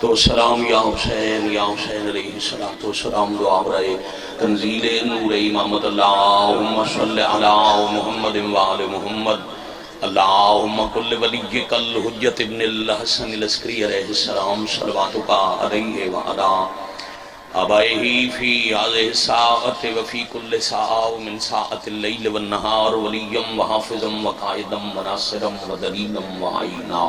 تو سلام یا حسین علیہ الصلوۃ والسلام دعا برائے تنزیل نور امامت اللہم صلی علی محمد وآل محمد اللہم کل ولیک الحجت ابن الحسن العسکری علیہ السلام صلواتک علیہ وعلا آبائہ فی هذه الساعة وفی کل ساعة من ساعة اللیل والنہار ولیا وحافظا وقائدا وناصرا ودلیلا وعینا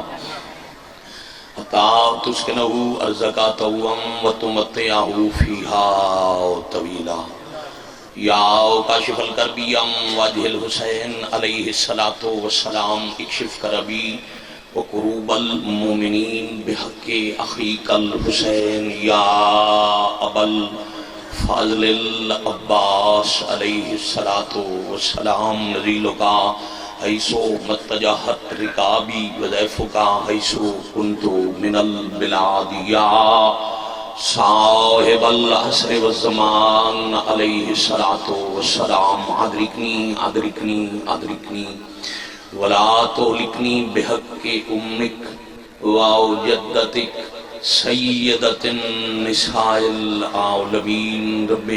حتی تسکنہو ارزقا توام وتمتعہو فیہا طویلا یا کاشف الکربی ام وجہ الحسین علیہ الصلوۃ والسلام اکشف کربی وقروب المومنین بحق اخیک الحسین یا ابا الفاضل العباس علیہ الصلوۃ والسلام نزیلکا حیثو متجہت رکابی وضیفکا حیثو کنتو من البلاد یا صاحب العصر والزمان علیہ الصلوۃ والسلام ادرکنی ولا تہلکنی بحق امک و جدتک سیدت النساء العالمین رب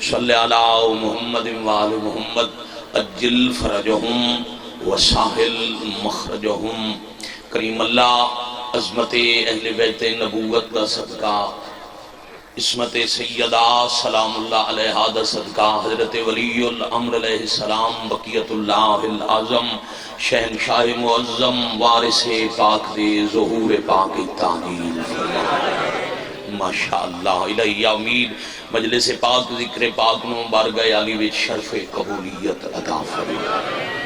صلی علی محمد وآل محمد اجل فرجہم وساحل مخرجہم کریم اللہ عظمت اہل بیت نبوت کا صدقہ عصمت سیدہ سلام اللہ علیہ دا صدقہ حضرت ولی الامر علیہ السلام بقیت اللہ العظم شہنشاہ معظم وارث پاک دے ظہور پاک تعلیل ماشاءاللہ الہی امید مجلس پاک ذکر پاک نو بارگاہ علی وچ شرف قبولیت عطا فرمائے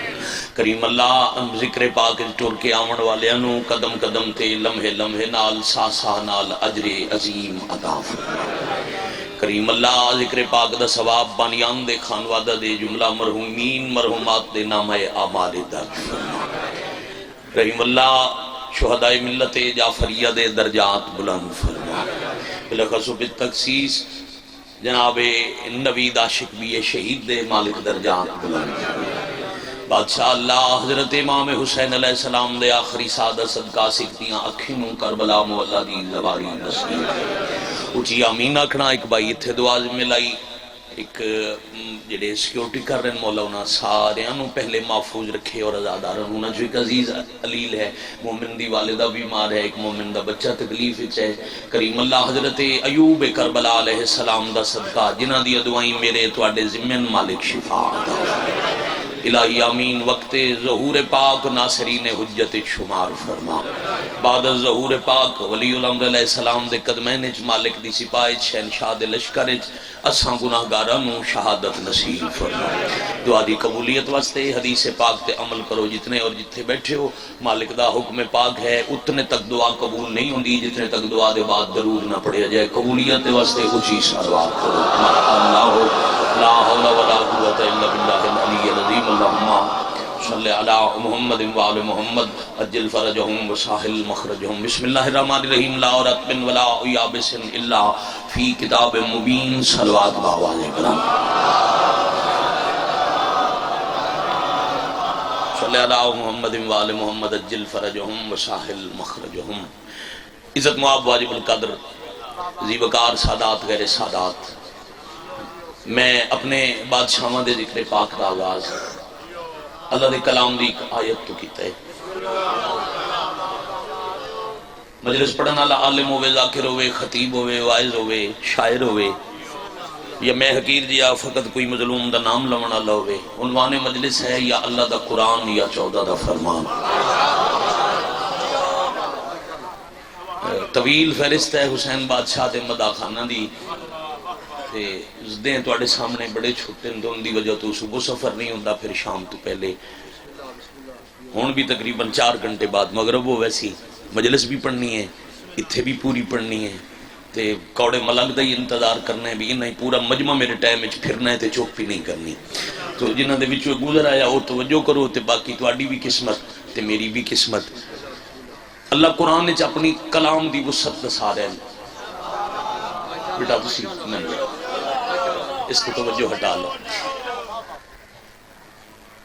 کریم اللہ ذکر پاک ٹر کے آمن والیاں قدم قدم تے لمحے لمحے نال سا سا نال اجر عظیم عطا فرمائے کریم اللہ ذکر پاک دا ثواب بانیان دے خانوادہ دے جملہ مرحومین مرحومات دے نامہ اعمال درد فرمائے رحیم اللہ شہداء ملت جعفریہ دے درجات بلند فرمائے بلخص بالتخصیص جناب نوید عاشق بھی شہید دے مالک درجات بلند فرمائے بادشاہ اللہ حضرت امام حسین علیہ السلام دے آخری سادہ صدقہ سکتیاں اکھینوں کربلا مولا دی زواری نصیب اچھی آمین آکھنا ایک بھائی اتھے دعاز میں لائی ایک جڑے سیکیورٹی کر رہے ہیں مولا انہاں سارے انہوں پہلے محفوظ رکھے اور ازادارن انہاں جو ایک عزیز علیل ہے مومن دی والدہ بیمار ہے ایک مومن دا بچہ تکلیف ہے کریم اللہ حضرت ایوب کربلا علیہ السلام دا صدقہ جنہ دی دعائیں میرے تواڈے ذمن مالک شفا الہی آمین وقت ظہور پاک ناصرین حجت شمار فرما بعد ظہور پاک ولی الامر علیہ السلام دے قدمین مالک دی سپاہی شہنشاہ دے لشکر اساں گناہگاراں نو شہادت نصیب فرما دعا دی قبولیت واسطے حدیث پاک تے عمل کرو جتنے اور جتنے بیٹھے ہو مالک دا حکم پاک ہے اتنے تک دعا قبول نہیں ہوندی جتنے تک دعا دے بعد درود نہ پڑھیا جائے قبولیت واسطے اونچی صلوات کرو اللہ لا حول ولا قوت الا باللہ العلی العظیم اللہم صلی علی محمد وآل محمد اجل فرجہم وساحل مخرجہم بسم اللہ الرحمن الرحیم لا رتب ولا یابس الا فی کتاب مبین صلوات باواز کرام صلی علی محمد وآل محمد اجل فرجہم وساحل مخرجہم عزت معاب واجب القدر زیبکار سادات غیر سادات میں اپنے بادشاہاں دے ذکر پاک دا آغاز اللہ دے کلام دی ایک آیت تو کیتا ہے مجلس پڑھن والا عالم ہوئے ذاکر ہوئے خطیب ہوئے واعظ ہوئے شاعر ہوئے یا میں حقیر جیا فقط کوئی مظلوم دا نام لون والا ہوئے عنوان مجلس ہے یا اللہ دا قرآن یا 14 دا فرمان طویل فہرست ہے حسین بادشاہ تے مداخانہ دی دیں توڑے سامنے بڑے چھوٹے دون دی وجہ تو صبح سفر نہیں ہوندہ پھر شام تو پہلے ہون بھی تقریباً 4 گھنٹے بعد مغرب ہو ویسی مجلس بھی پڑھنی ہے اتھے بھی پوری پڑھنی ہے تے کوڑے ملنگ دا ہی انتظار کرنا ہے بھی انہیں پورا مجمع میرے ٹائم اچھ پھرنا ہے تے چوک بھی نہیں کرنی تو جنہاں دے بچوں گزر آیا ہو توجہ کرو تے باقی تواڈی بھی قسمت تے میری بھی قسمت اللہ قرآن نے اپنی کلام دی وسعت دسا رہے ہیں بیٹا تسی نہیں اس کو توجہ ہٹا لو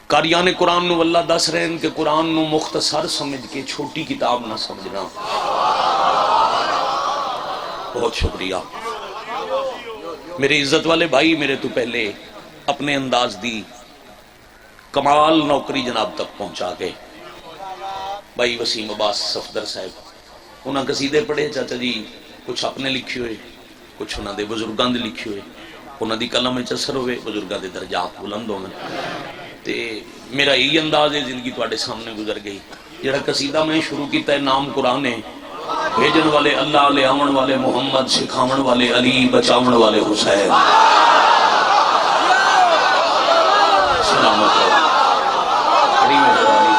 قاریان قرآن نو اللہ دس رہے ہیں کہ قرآن نو مختصر سمجھ کے چھوٹی کتاب نہ سمجھنا بہت شکریہ میرے عزت والے بھائی، میرے تو پہلے اپنے انداز دی کمال نوکری جناب تک پہنچا گئے بھائی وسیم عباس صفدر صاحب، انہاں قصیدے پڑھے چاچا جی، کچھ اپنے لکھے ہوئے، کچھ انہاں دے بزرگاں دے لکھے ہوئے، انہاں دی قلم وچ اثر ہوئے، بزرگاں دے درجات بلند ہوئے، تے میرا یہی انداز ہے زندگی تواڈے سامنے گزر گئی۔ جڑا قصیدہ میں شروع کیتا ہے نام قرآن ہے، بھیجن والے اللہ، لے آون والے محمد، سکھاون والے علی، بچاون والے حسین، سلامت ہو بڑی مہربانی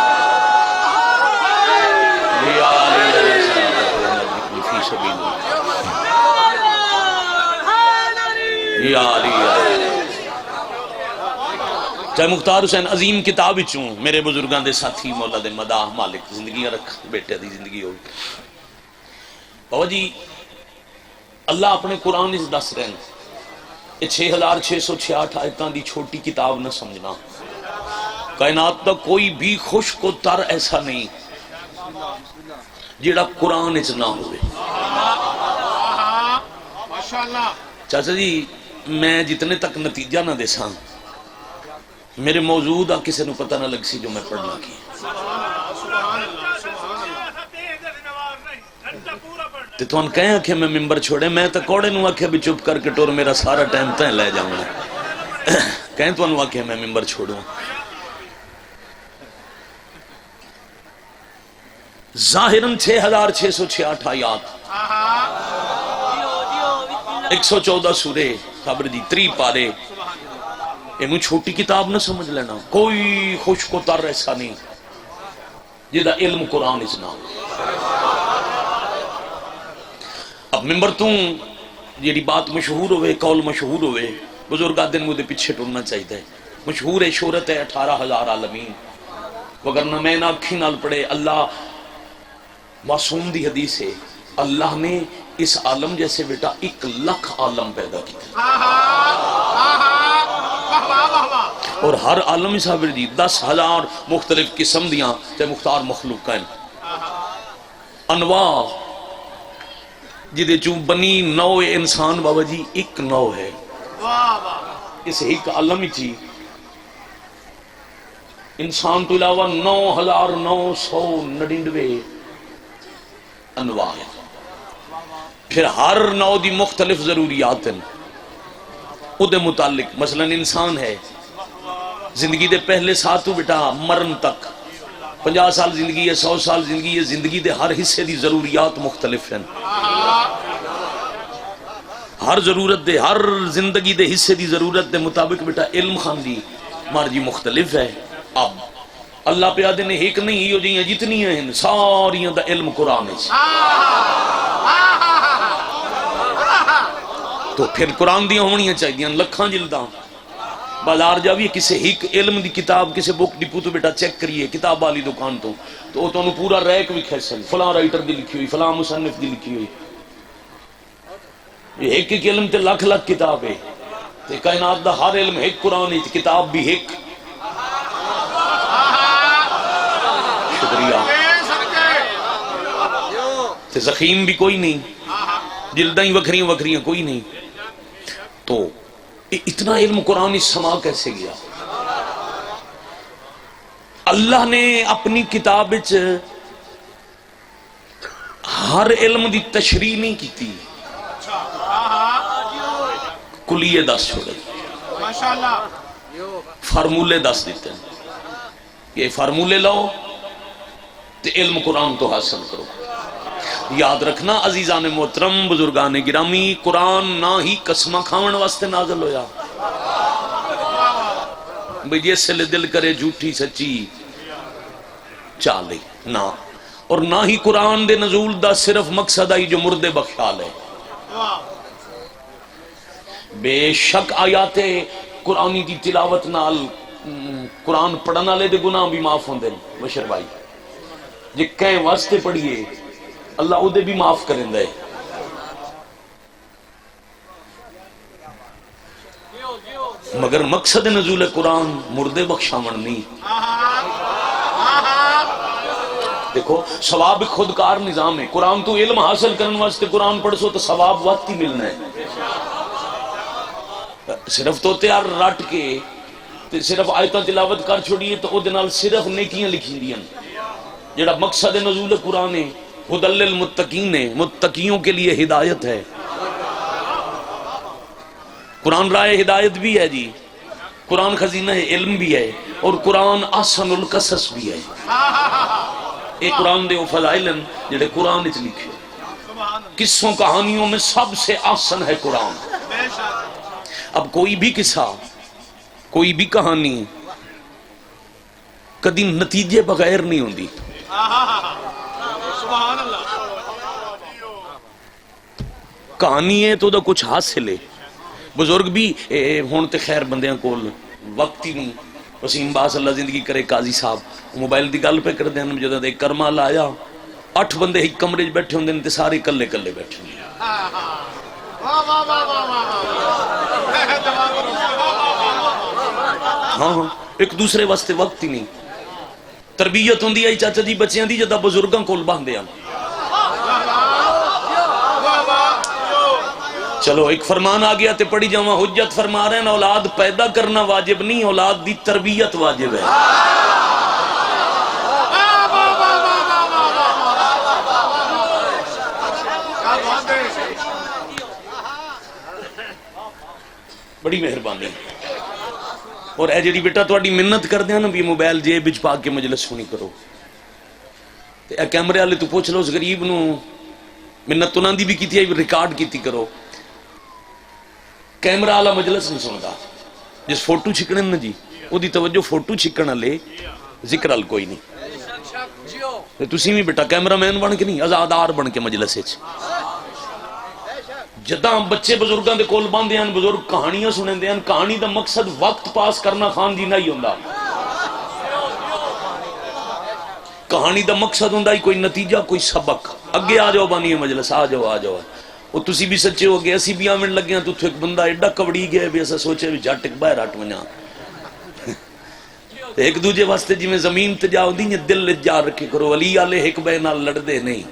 یا علی علیہ السلام فی سبیل یا علی چاہے مختار حسین عظیم کتاب وچوں میرے بزرگاں دے ساتھی مولا دے مداح مالک زندگیاں رکھ، بیٹے دی زندگی ہو۔ بابا جی اللہ اپنے قرآن اس دس رہے ہیں، یہ 6666 آیتاں دی چھوٹی کتاب نہ سمجھنا، کائنات دا کوئی بھی خشک و تر ایسا نہیں جیڑا قرآن اچ نہ ہوئے۔ چاچا جی میں جتنے تک نتیجہ نہ دے ساں میرے موجود کسی نو پتہ نہ لگ سی جو میں پڑھنا کی، تے تو ان کہیں کہ میں ممبر چھوڑے، میں تو کوڑے نو آکھے بھی چپ کر کے ٹور میرا سارا ٹائم تین لے جاؤں گا، کہیں تو انو آکھے میں ممبر چھوڑوں۔ ظاہراً 6666 آیات، 114 سورے خبر دی 3 پارے، انہوں چھوٹی کتاب نہ سمجھ لینا، کوئی خشک و تر ایسا نہیں جدا علم قرآن اس نام۔ اب ممبر تو یہ بات مشہور ہوئے، قول مشہور ہوئے، بزرگاں دن مجھے پیچھے ٹرنا چاہیے، مشہور ہے، شہرت ہے 18,000 عالمین، وگرنہ میں نہ اکھی نال پڑھے۔ اللہ معصوم دی حدیث ہے، اللہ نے اس عالم جیسے بیٹا 1,00,000 عالم پیدا کیا، اور ہر عالم صاحب جی 10,000 مختلف قسم دیاں تے مختار مخلوق ہیں، انواع جدے چوں بنی نوع انسان بابا جی ایک نوع ہے، اس ایک عالم چی انسان تو علاوہ 9,999 انواع ہیں، پھر ہر نوع دی مختلف ضروریات ہیں او دے متعلق۔ مثلا انسان ہے، زندگی دے پہلے ساتھ بیٹا مرن تک 50 سال زندگی ہے، 100 سال زندگی ہے، زندگی دے ہر حصے دی ضروریات مختلف ہیں، ہر ضرورت دے، ہر زندگی دے حصے دی ضرورت دے مطابق بیٹا علم خاندی مارجی مختلف ہے۔ اب اللہ پیادے نے ایک نہیں ہی ہو جائیں جتنی ہیں ساریاں دا علم قرآن ہے، تو پھر قرآن دیاں ہونیاں چاہیے لکھاں جلداں، بازار جاویے کسی ایک علم دی کتاب کسی بک ڈپو تو بیٹا چیک کریے کتاب والی دکان تو انہوں پورا ریک بھی کھیسن، فلاں رائٹر دی لکھی ہوئی، فلاں مصنف دی لکھی ہوئی، ایک ایک علم تے لاکھ لاکھ کتاب ہے، تے کائنات دا ہر علم ایک، قرآن ایک، کتاب بھی ایک۔ شکریہ۔ تے زخیم بھی کوئی نہیں، جلدیں ہی وکھریاں وکھریاں کوئی نہیں، تو اتنا علم قرآن اس سما کیسے گیا؟ اللہ نے اپنی کتاب وچ ہر علم دی تشریح نہیں کیتی، کلیے دس چھوڑے، فارمولے دس دیتے ہیں، یہ فارمولے لاؤ تے علم قرآن تو حاصل کرو۔ یاد رکھنا عزیزان محترم، بزرگان گرامی، قرآن نہ ہی قسمہ کھاون واسطے نازل ہویا بھئی جیسے لے دل کرے جھوٹی سچی چالے نہ، اور نہ ہی قرآن دے نزول دا صرف مقصد آئی جو مردے بخیال ہے۔ بے شک آیات قرآنی دی تلاوت نال قرآن پڑھنا لے دے گناہ بھی معاف ہوں دے، بشر بھائی جے کہیں واسطے پڑھئے اللہ او دے بھی معاف کریں دے۔ مگر مقصد نزول قرآن مردے بخشاون نہیں، دیکھو ثواب خودکار نظام ہے. قرآن تو علم حاصل کرنے واسطے قرآن پڑھ سو تو ثواب وقت ہی ملنا ہے. صرف تو تیار رٹ کے تے صرف آیتاں تلاوت کر چھوڑیے تو او دے نال صرف نیکیاں لکھی دیاں. جڑا مقصد نزول قرآن ہے ہدی للمتقین ہے، متقیوں کے لیے ہدایت ہے. قرآن راہ ہدایت بھی ہے جی، قرآن خزینہ علم بھی ہے، اور قرآن احسن القصص بھی ہے. ایک قرآن دے فضائل ہیں جڑے قرآن وچ لکھے. قصوں کہانیوں میں سب سے احسن ہے قرآن. اب کوئی بھی قصہ، کوئی بھی کہانی کدی نتیجے بغیر نہیں ہوندی. کہانی ہے تو کچھ حاصل ہے. بزرگ بھی ہون تے خیر بندیاں کول وقت ہی نہیں. وسیم باس اللہ زندگی کرے قاضی صاحب موبائل دی گل پہ کر دیں جدوں ایک کرما لایا 8 بندے ایک کمرے وچ بیٹھے ہوندے تے سارے کلے کلے بیٹھے ہوندے. ہاں ہاں ایک دوسرے واسطے وقت ہی نہیں. تربیت ہوندی ہے چاچا جی بچیاں دی جدا بزرگاں کول باندھے ہیں. چلو ایک فرمان آ گیا تے پڑھی جاواں. حجت فرما رہے ہیں اولاد پیدا کرنا واجب نہیں، اولاد دی تربیت واجب ہے. بڑی مہربانی. اور اے جڑی بیٹا تہاڈی منت کردے ہیں نا بھی موبائل جیب وچ پا کے مجلس سنی کرو تے اے کیمرے والے تو پوچھ لو اس غریب نو منت انہاں دی بھی کیتی ہے ریکارڈ کیتی کرو. کیمرہ والا مجلس نہیں سندا. جس فوٹو چھکنے نا جی او دی توجہ فوٹو چھکن والے ذکر ال کوئی نہیں. تسی بھی بیٹا کیمرہ مین بن کے نہیں آزادار بن کے مجلس وچ. جداں بچے بزرگاں دے کول باندھے ہیں بزرگ کہانیاں سنندے ہیں. کہانی دا مقصد وقت پاس کرنا خان جی نہیں ہوندا. کہانی دا مقصد ہوندا کوئی نتیجہ کوئی سبق. اگے آ جاؤ بانی مجلس آ جاؤ آ جاؤ. وہ تسی بھی سچے ہو گئے اسی بھی آمن لگے ہیں تو ایک بندہ ایڈا کبڑی گیا بھی ایسا سوچے بھی جٹ ایک باہر ہٹ ونجا. ایک دوجے واسطے جی میں زمین تے جاؤ دی دل جا رکھے کرو. ولی والے ایک بے نال لڑدے نہیں.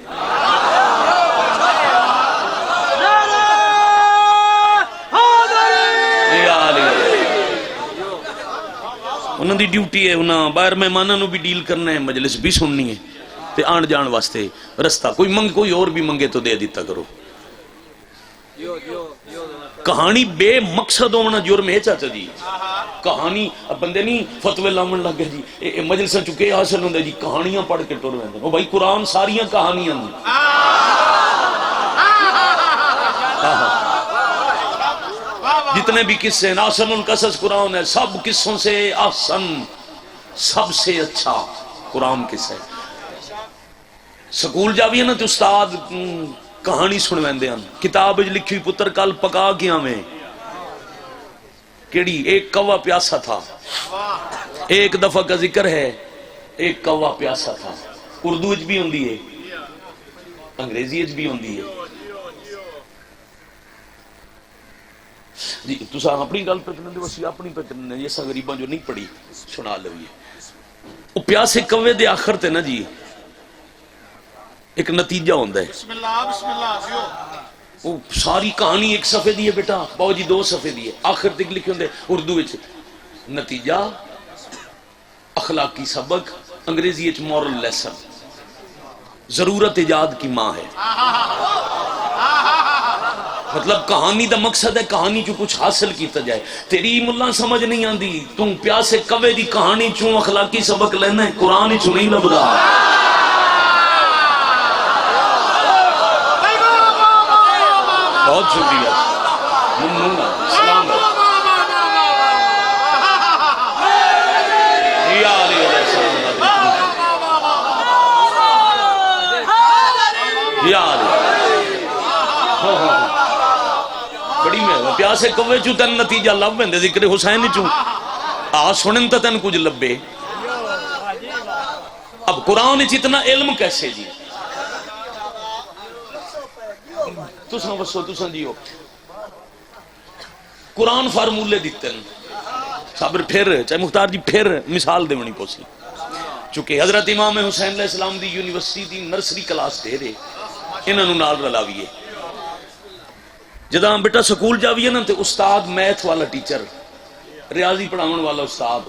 انہوں دی ڈیوٹی ہے انہاں باہر مہمانوں نو بھی ڈیل کرنا ہے مجلس بھی سننی ہے تے آن جان واسطے رستہ کوئی منگ کوئی اور بھی منگے تو دے دیتا کرو. کہانی بے مقصد ہونا جرم ہے چاچا جی. کہانی بندے نہیں فتوے لاون لگ گئے جی مجلس چکے حاصل ہوندے جی کہانیاں پڑھ کے ٹر ویندے. او بھائی قرآن ساریاں کہانیاں ہیں. جتنے بھی قصے ہیں احسن القصص قرآن ہے. سب قصوں سے احسن سب سے اچھا قرآن قصہ ہے. سکول جاوی ہے نا تو استاد کہانی سنویندے ہیں. کتاب لکھی ہوئی پتر کل پکا کے آویں کیڑی ایک کوا پیاسا تھا. ایک دفعہ کا ذکر ہے ایک کوا پیاسا تھا. اردو وچ بھی ہوندی ہے انگریزی وچ بھی ہوندی ہے. جی تسا اپنی گل پہ کرنے وسی اپنی پہ کرنے یہ سا غریباں جو نہیں پڑھی سنا لویے. وہ پیاسے کوے دے آخر تے نا جی ایک نتیجہ ہوندا ہے. بسم اللہ. وہ ساری کہانی ایک صفحے دی ہے بیٹا باو جی 2 صفحے دی ہے. آخر تک لکھے ہوندے اردو وچ نتیجہ اخلاقی سبق انگریزی وچ مورل لیسن. ضرورت ایجاد کی ماں ہے. مطلب کہانی دا مقصد ہے کہانی چوں کچھ حاصل کیتا جائے. تیری ملا سمجھ نہیں آندی تم پیاسے کوے دی کہانی چوں اخلاقی سبق لینا ہے قرآن چوں نہیں لبدا. بہت شکریہ سلام بڑی میں پیاسے کوے چوں تین نتیجہ لب ویندے ذکر حسین چوں آ سنن تے تین کچھ لبے. اب قرآن وچ اتنا علم کیسے جی تساں وسو تساں جیو. قرآن فارمولے دیتے ہیں صابر پھر چاہے مختار جی پھر مثال دے ونی پوسی. چونکہ حضرت امام حسین علیہ السلام دی یونیورسٹی دی نرسری کلاس دے رہے انہاں نوں نال رلاویے جداں بیٹا سکول جاویے نا تے استاد میتھ والا ٹیچر ریاضی پڑھاون والا استاد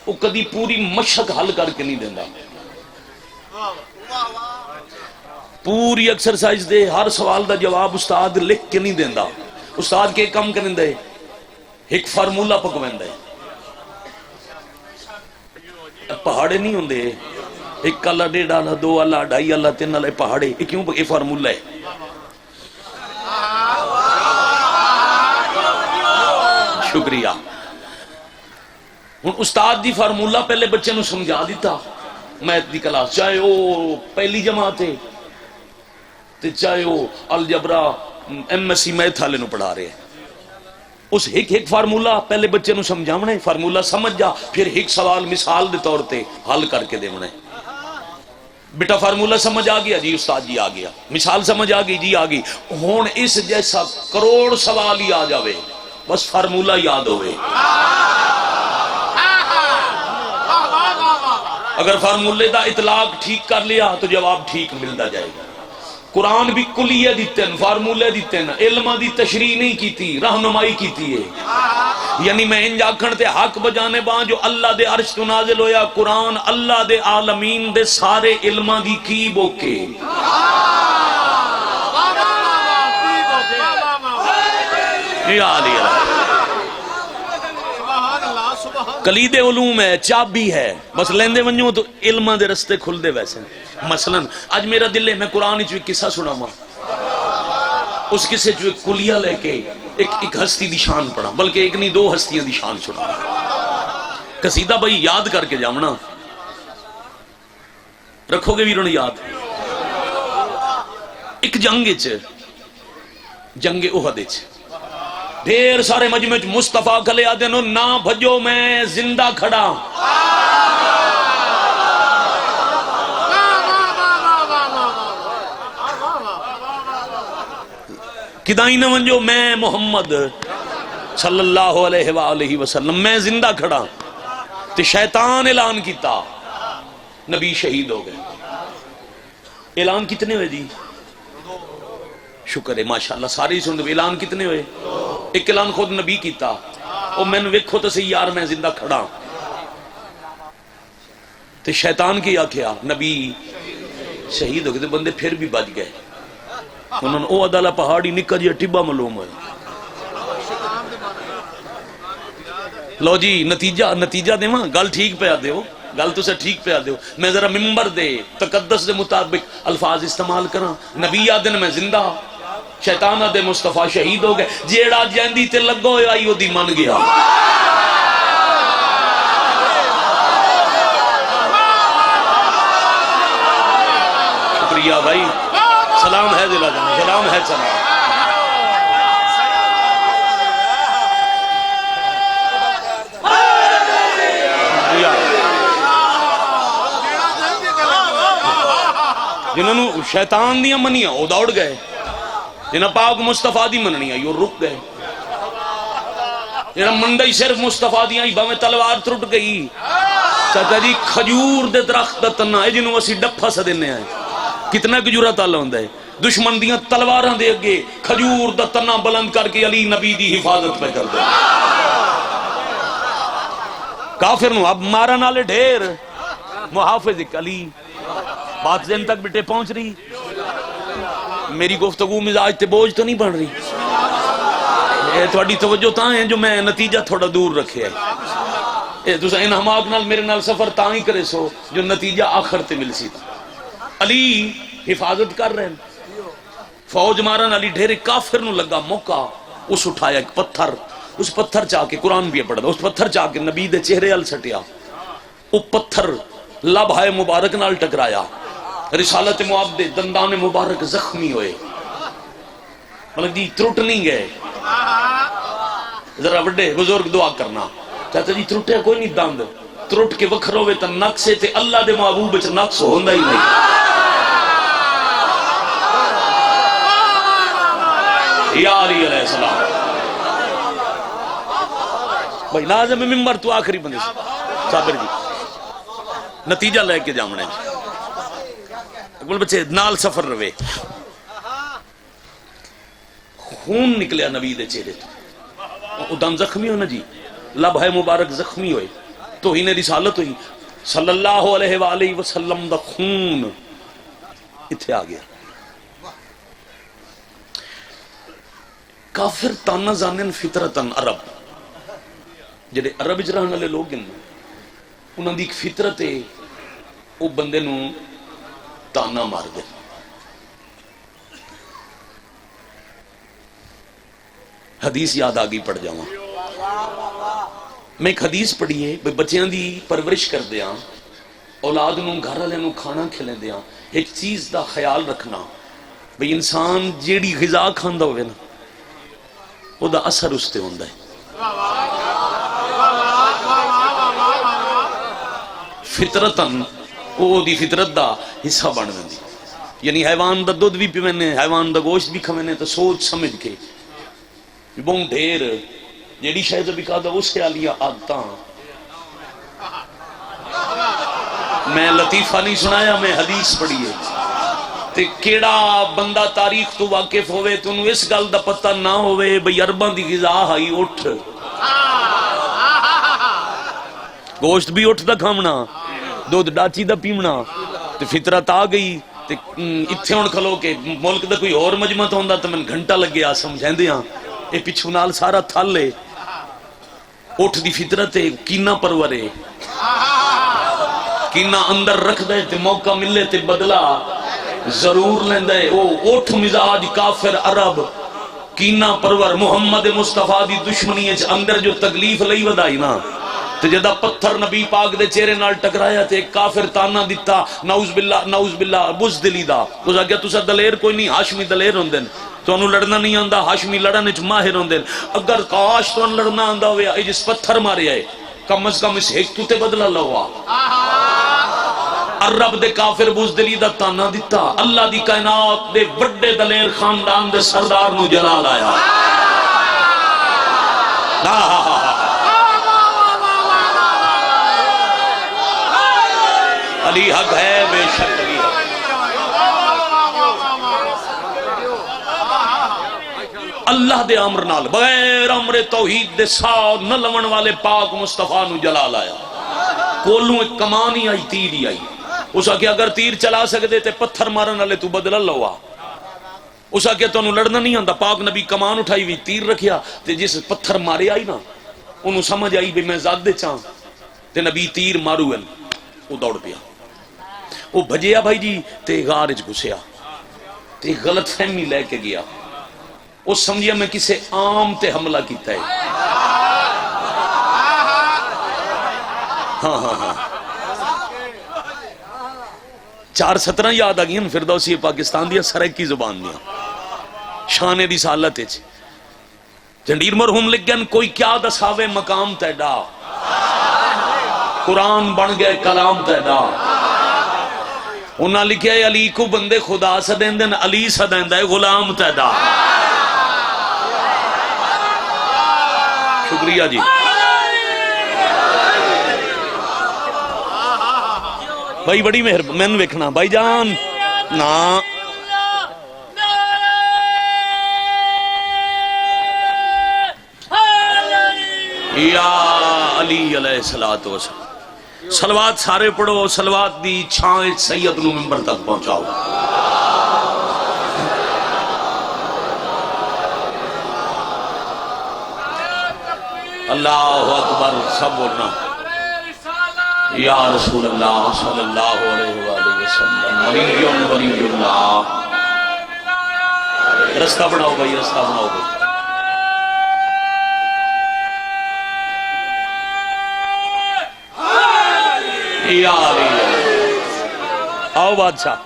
وہ کدی پوری مشق حل کر کے نہیں دیندا پوری ایکسرسائز دے ہر سوال دا جواب استاد لکھ کے نہیں دیندا استاد کے کم کرندا ہے ایک فارمولا پکویندا ہے پہاڑے نہیں ہوندے ایک آلہ ڈیڑھ آلہ دو آلہ ڈھائی آلہ تین آلہ پہاڑے یہ کیوں یہ فارمولا ہے شکریہ ہن استاد دی فارمولا پہلے بچے نو سمجھا دیتا میتھ دی کلاس چاہے وہ پہلی جماعت ہے تے چاہے وہ الجبرا ایم ایس سی میتھ والے نو پڑھا رہے ہیں اس ایک فارمولا پہلے بچے نو سمجھاونا ہے فارمولا سمجھ جا پھر ایک سوال مثال دے طور تے حل کر کے دیونا ہے بیٹا فارمولا سمجھ آ گیا جی استاد جی آ گیا مثال سمجھ آ گئی جی آ گئی ہون اس جیسا کروڑ سوال ہی آ جاوے بس فارمولا یاد ہوئے اگر فارمولے دا اطلاق ٹھیک کر لیا تو جواب ٹھیک ملتا جائے گا قرآن بھی کلیہ دیتے ہیں فارمولے دیتے ہیں علم دی تشریح نہیں کیتی رہنمائی کیتی ہے یعنی میں انج آکھن تے حق بجانے باں جو اللہ دے عرش تو نازل ہویا قرآن اللہ دے عالمین دے سارے علماں دی کی بوکے یا علی کلید علوم ہے چابی ہے بس لیندے ونجو تو علماں دے رستے کھل دے ویسے مثلا آج میرا دل ہے میں قرآن چوئی قصہ سنا ماں اس قصے چوئی کلیہ لے کے ایک ہستی دی شان پڑھا بلکہ ایک نہیں دو ہستیاں دی شان سنا قصیدہ بھائی یاد کر کے جامنا رکھو گے ویرون یاد ایک جنگ احد ڈھیر سارے مجمع مصطفیٰ کھلے آدھے نو نہ بھجو میں زندہ کھڑا کدائی نہ ونجو میں محمد صلی اللہ علیہ وآلہ وسلم میں زندہ کھڑا تے شیطان اعلان کیتا نبی شہید ہو گئے اعلان کتنے ہوئے جی شکر ہے ماشاءاللہ ساری سن دو اعلان کتنے ہوئے ایک اعلان خود نبی کیتا او میں نے ویکھو تو سی یار میں زندہ کھڑا تے شیطان کی آکھیا نبی شہید ہو گئے تے بندے پھر بھی بچ گئے انہوں نے او عدالہ پہاڑی نکا جی ٹبا معلوم ہے لو جی نتیجہ دے ماں گل ٹھیک پہ آدھے ہو گل تو سے ٹھیک پہ آدھے ہو میں ذرا ممبر دے تقدس دے مطابق الفاظ استعمال کرا نبی آدھن میں زندہ شیطان آدھے مصطفیٰ شہید ہو گئے جیڑا جیندی تے لگو آئی ہو دی من گیا شکریہ بھائی سلام ہے دلہ جانا سلام ہے سلام جنہوں نے شیطان دیا منیاں وہ دوڑ گئے جنہاں پاک مصطفیٰ دی مننیاں یہ رک گئے جنہاں مندائی صرف مصطفیٰ دیا ہی باویں تلوار ترٹ گئی چاہتا جی کھجور دے درخت تنہ ہے جنہوں اسی ڈپھا سا دینے آئے کتنا کجورہ تعالیٰ ہوندہ ہے دشمن دیاں تلواراں دے اگے کھجور دا تنہ بلند کر کے علی نبی دی حفاظت پہ کر دے کافر نو اب مارا نالے ڈھیر محافظ علی بات ذہن تک بیٹے پہنچ رہی میری گفتگو مزاج تے بوجھ تو نہیں بن رہی اے تھوڑی توجہ تاں ہیں جو میں نتیجہ تھوڑا دور رکھے ہے تو ان ہماک نال میرے نال سفر تاں ہی کرے سو جو نتیجہ آخر تے مل سی تھا علی حفاظت کر رہے ہیں فوج مارن علی ڈھیرے کافر نو لگا موقع اس اٹھایا ایک پتھر اس پتھر چاہ کے قرآن بھی پڑھا اس پتھر چاہ کے نبی دے چہرے ال سٹیا وہ پتھر لبھائے مبارک نال ٹکرایا رسالت معاب دے دندان مبارک زخمی ہوئے مطلب جی ترٹ نہیں گئے ذرا بڑے بزرگ دعا کرنا چاہتا جی ترٹے کوئی نہیں دند ترٹ کے وکھر ہوئے تا نقصے تے اللہ دے محبوب بچ نقص ہوندہ ہی نہیں یا علی علیہ السلام بھائی لازم ممبر تو آخری بندے صابر جی نتیجہ لے کے جامنے اقبال بچے نال سفر روے خون نکلیا نبی دے چہرے تو دم زخمی ہو نا جی لب ہے مبارک زخمی ہوئے تو ہی نے رسالت ہوئی صلی اللہ علیہ وآلہ وسلم دا خون اتھے آ گیا کافر تانا زانن فطرتن عرب جڑے عرب وچ رہن والے لوگ ہیں انہاں دی ایک فطرت ہے وہ بندے نو تانا مار دے حدیث یاد آ گئی پڑھ جاواں میں ایک حدیث پڑھی ہے بھئی بچیاں دی پرورش کر دیاں اولاد نو گھر والے نو کھانا کھلے دیاں ایک چیز دا خیال رکھنا بھئی انسان جیڑی غذا کھاندا ہوئے نا او دا اثر اس تے ہوندا ہے فطرتن او دی فطرت دا حصہ بن ویندی یعنی حیوان دا دودھ بھی پیویں حیوان دا گوشت بھی کھویں تو سوچ سمجھ کے بہت ڈھیر جیڑی شاید بھی کہا دا اس خیالیاں عادتاں میں لطیفہ نہیں سنایا میں حدیث پڑھی ہے تے کیڑا بندہ تاریخ تو واقف ہوئے تو انہوں اس گل دا پتہ نہ ہوئے بھئی عرباں دی غذا ہائی اٹھ گوشت بھی اٹھ دا کھامنا دودھ ڈاچی دا پیمنا تے فطرت آ گئی تے اتھے ہون کھلو کہ ملک دا کوئی اور مجمع ہوندا تے میں گھنٹہ لگ گیا سمجھیندے ہاں اے پچھو نال سارا تھل ہے اٹھ دی فطرت ہے کینا پرورے کینا اندر رکھ دے تے موقع ملے تے بدلا ضرور لیندے او اٹھ مزاج کافر عرب کینا پرور محمد مصطفیٰ دی دشمنی اندر جو تکلیف لئی ودائی نا تے جدا پتھر نبی پاک دے چہرے نال ٹکرایا تے ایک کافر تانا دیتا نعوذ باللہ بزدلی دا اس آگیا تسا دلیر کوئی نہیں ہاشمی دلیر ہوندن تو انہوں لڑنا نہیں آندا ہاشمی لڑن اچ ماہر ہوندن اگر کاش تو ان لڑنا آندا ہوئے اے جس پتھر مارے آئے کم از کم اس ایک تو تے بدلا لوا عرب دے کافر بزدلی دا تانا دیتا اللہ دی کائنات دے بڑے دلیر خاندان دے سردار نو جلال آیا علی حق ہے بے شک علی حق اللہ دے امر نال بغیر امر توحید دے ساتھ نہ لون والے پاک مصطفیٰ نو جلال آیا کولوں ایک کمان ہی آئی تیر ہی آئی اس آکے اگر تیر چلا سکتے تے پتھر مارن والے تو بدلا لوا اس آکے تو انہوں لڑنا نہیں آندا پاک نبی کمان اٹھائی ہوئی تیر رکھیا تے جس پتھر مارے آئی نا انہوں سمجھ آئی بھی میں زیادہ چاہاں تے نبی تیر مارو ہے وہ دوڑ پیا وہ بھجیا بھائی جی تے غارج گھسیا تے غلط فہمی لے کے گیا وہ سمجھیا میں کسے عام تے حملہ کیتا ہے ہاں 4:17 یاد آ گئی فردوسی پاکستان دیا سرکی زبان دیا شان رسالت ہے جنڈیر مرحوم لگن کوئی کیا دساوے مقام تیڈا قرآن بن گئے کلام تیڈا انہاں لکھیا ہے علی کو بندے خدا سدیندن علی سدیندہ ہے غلام تیڈا شکریہ جی بھائی بڑی مہربانی ویکھنا بھائی جان نا یا علی علیہ الصلوۃ والسلام صلوات سارے پڑھو صلوات دی چھائیں سید نو منبر تک پہنچاؤ اللہ اکبر سب بولنا یا رسول اللہ صلی اللہ علیہ وآلہ وسلم ولی اللہ رستہ بناؤ بھائی رستہ بناؤ بھائی یا علی آؤ بادشاہ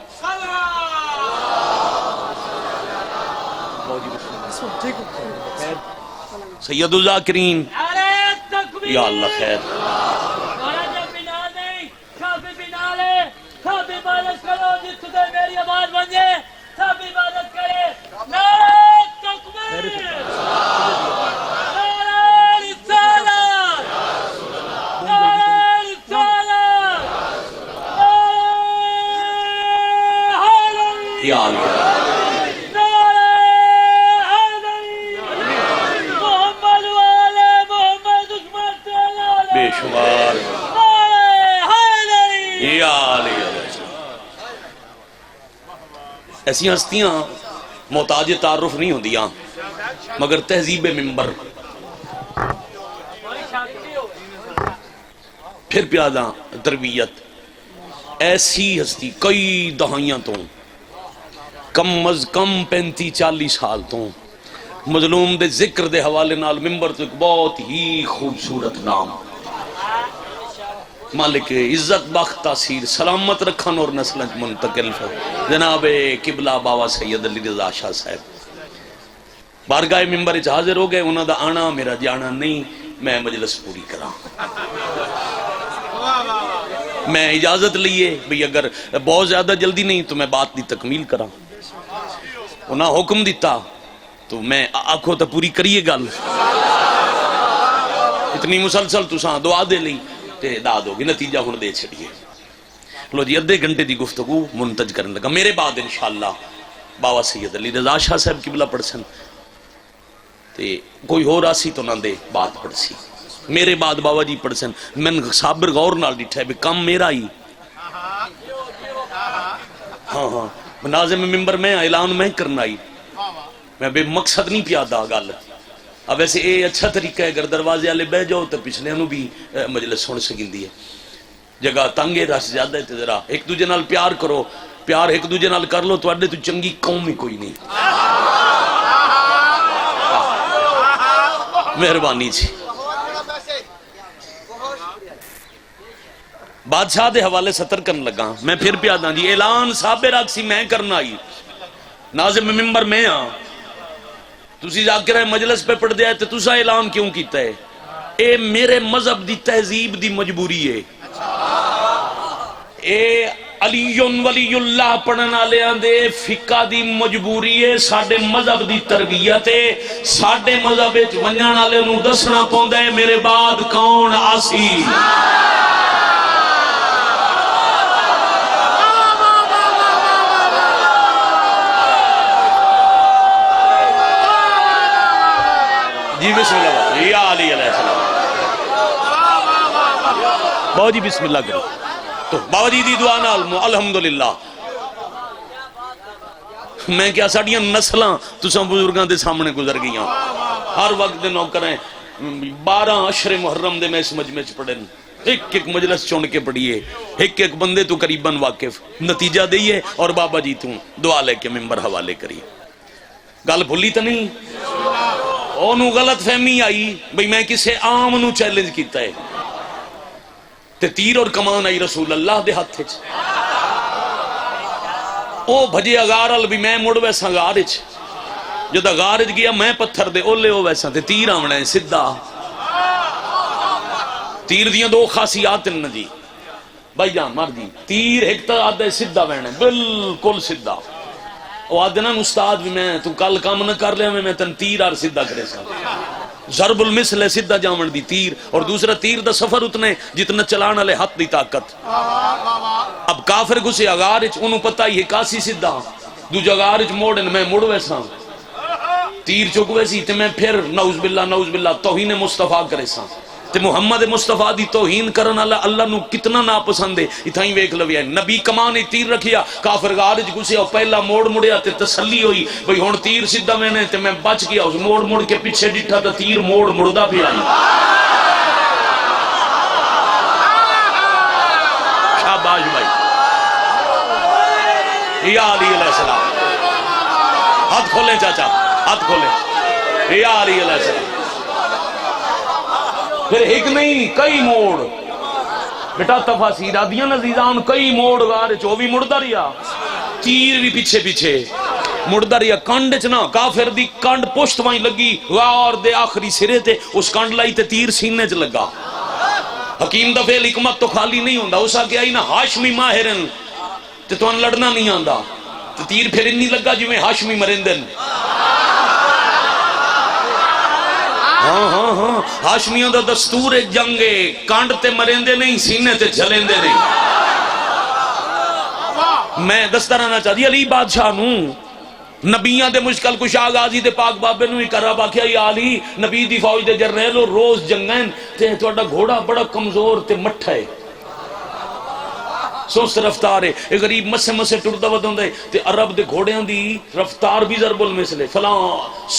سید الذاکرین یا اللہ خیر ایسی ہستیاں محتاج تعارف نہیں ہوندیاں مگر تہذیب ممبر پھر پیادا تربیت ایسی ہستی کئی دہائیاں تو کم از کم 35-40 سال تو مظلوم دے ذکر دے حوالے نال ممبر تو ایک بہت ہی خوبصورت نام مالک عزت بخت تاثیر سلامت رکھن اور نسل منتقل جناب قبلہ بابا سید علی رضا شاہ صاحب بارگاہ ممبر وچ حاضر ہو گئے. انہاں دا آنا میرا جانا نہیں, میں مجلس پوری کراں. میں اجازت لیے بھئی اگر بہت زیادہ جلدی نہیں تو میں بات دی تکمیل کراں. انہاں حکم دیتا تو میں آنکھوں تو پوری کریے گل, اتنی مسلسل تساں دعا دے لی تے داد ہوگی, نتیجہ ہن دے چھڑیے. لو جی ادھے گھنٹے دی گفتگو منتج کرنے لگا. میرے بعد انشاءاللہ بابا سید علی رضا شاہ صاحب قبلہ پڑھ سن تے کوئی ہو راسی تو نہ دے بات پڑھ سی. میرے بعد بابا جی پڑھ سن. میں صابر غور نال ڈٹھا ہے بھی کم میرا ہی, ہاں ہاں ناظم ممبر میں اعلان میں کرنا ہی, میں بے مقصد نہیں پیادا گل. اب ویسے اے اچھا طریقہ ہے اگر دروازے والے بہ جاؤ تو پچھلے نو بھی مجلس سن سکندی ہے. جگہ تنگ ہے, رش زیادہ ہے, ذرا ایک دوجے نال پیار کرو. پیار ایک دوجے نال کر لو تواڈے تو چنگی قوم ہی کوئی نہیں. مہربانی جی. بادشاہ دے حوالے سطر کرن لگا. میں پھر پیادا جی اعلان صاحب راکسی میں کرنا ہی, ناظم ممبر میں ہاں. تسی ذاکرہ مجلس پہ پڑھ دیا ہے تو تسا اعلان کیوں کیتا ہے؟ اے میرے مذہب دی تہذیب دی مجبوری ہے. اے علی ولی اللہ پڑھن والیاں دے فقہ دی مجبوری ہے. ساڈے مذہب دی تربیت ہے. ساڈے مذہب وچ ونجن والے نوں دسنا پوندا ہے میرے بعد کون آسی. جی بسم اللہ یا علی علیہ السلام. بابا جی بسم اللہ کرو. تو بابا جی دی دعا نال الحمدللہ میں کیا ساڑیاں نسلاں تساں بزرگاں دے سامنے گزر گئیاں. ہر وقت دے نوکر ہیں 12 عشر محرم دے میں اس مجمع چ پڑھن, ایک ایک مجلس چن کے پڑھیے, ایک ایک بندے تو قریباً واقف, نتیجہ دئیے اور بابا جی تو دعا لے کے ممبر حوالے کریے. گل بھولی تو نہیں؟ اونوں غلط فہمی آئی بھئی میں کسے عام نو چیلنج کیتا ہے تے تیر اور کمان آئی رسول اللہ دے ہاتھ وچ. او بھجے اگارل بھی میں مڑ ویسا غار وچ, جدا غار وچ گیا میں پتھر دے اولے او ویسا تے تیر آونا ہے سیدھا. تیر دیاں دو خاصیات ہیں جی بھائی جان مر جی. تیر ایک تو آدھا سیدھا وینا ہے بالکل سیدھا. وہ آدھے نا استاد بھی میں تو کل کام نہ کر لیا میں تن تیر آر سیدھا کرے سا. ضرب المثل ہے سیدھا جامن دی تیر, اور دوسرا تیر دا سفر اتنے جتنا چلانا لے ہاتھ دی طاقت. اب کافر گسے اگارچ انہوں پتہ ہی کاسی سیدھا دو جگارچ موڑن میں مڑ ویسا تیر چک ویسی تے میں پھر نعوذ باللہ توہین مصطفیٰ کرے سا. تے محمد مصطفیٰ دی توہین کرن اللہ نو کتنا ناپسند ہے. اتھائی ویکھ لویا نبی کمان تیر رکھیا, کافر غارج گھسیا, پہلا موڑ مڑیا تے تسلی ہوئی بھئی ہن تیر سیدھا میں نے تے میں بچ گیا. اس موڑ کے پیچھے ڈٹھا تے تیر موڑ مڑدا پیا. شاباش بھائی یا علی علیہ السلام. ہاتھ کھولیں چاچا, ہاتھ کھولیں یا علی علیہ السلام. پھر ایک نہیں کئی موڑ بیٹا تفاسیر آدیاں نزیزان کئی موڑ گارے چو بھی مڑدا رہیا, تیر بھی پیچھے پیچھے مڑدا رہیا. کانڈ چنا کافر دی کانڈ پشت وائیں لگی غار دے آخری سرے تے اس کانڈ لائی تے تیر سینے چ لگا. حکیم دا فعل حکمت تو خالی نہیں ہوندا. اسا کیا ہی نا ہاشمی ماہرن تے تو ان لڑنا نہیں آندا تے تیر پھر نہیں لگا جو میں ہاشمی مرندن. ہاں ہاں ہاں ہاشمیوں دا دستور جنگے کانڈ تے مرندے نہیں سینے تے جھلیندے نہیں. میں دستارانا چاہتی علی بادشاہ نو نبیاں دے مشکل کشا غازی دے پاک بابے نو ہی کرا باکیا یا علی نبی دی فوج دے جرنیلو روز جنگین تے توڑا گھوڑا بڑا کمزور تے مٹھا ہے. سست رفتار ہے. یہ غریب مسے مسے ٹردا ودوندا ہے تے عرب دے گھوڑیاں دی رفتار بھی ضرب المثل ہے. فلاں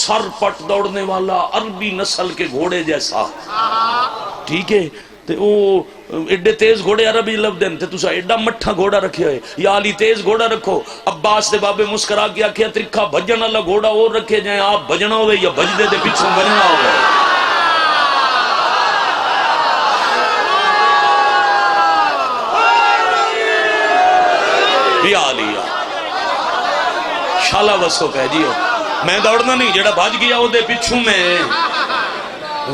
سر پٹ دوڑنے والا عربی نسل کے گھوڑے جیسا. ٹھیک ہے تے او ایڈے تیز گھوڑے عربی لب دین تے تسا ایڈا مٹھا گھوڑا رکھیا ہے. یا علی تیز گھوڑا رکھو. عباس دے بابے مسکرا کے آکھیا ترکھا بھجن والا گھوڑا اور رکھے جائیں آپ بھجنا ہوئے یا بھجدے دے پیچھے بننا ہوئے. یا علی شالا وسو کہہ جیو میں دوڑنا نہیں جڑا بھج گیا وہ دے پیچھوں میں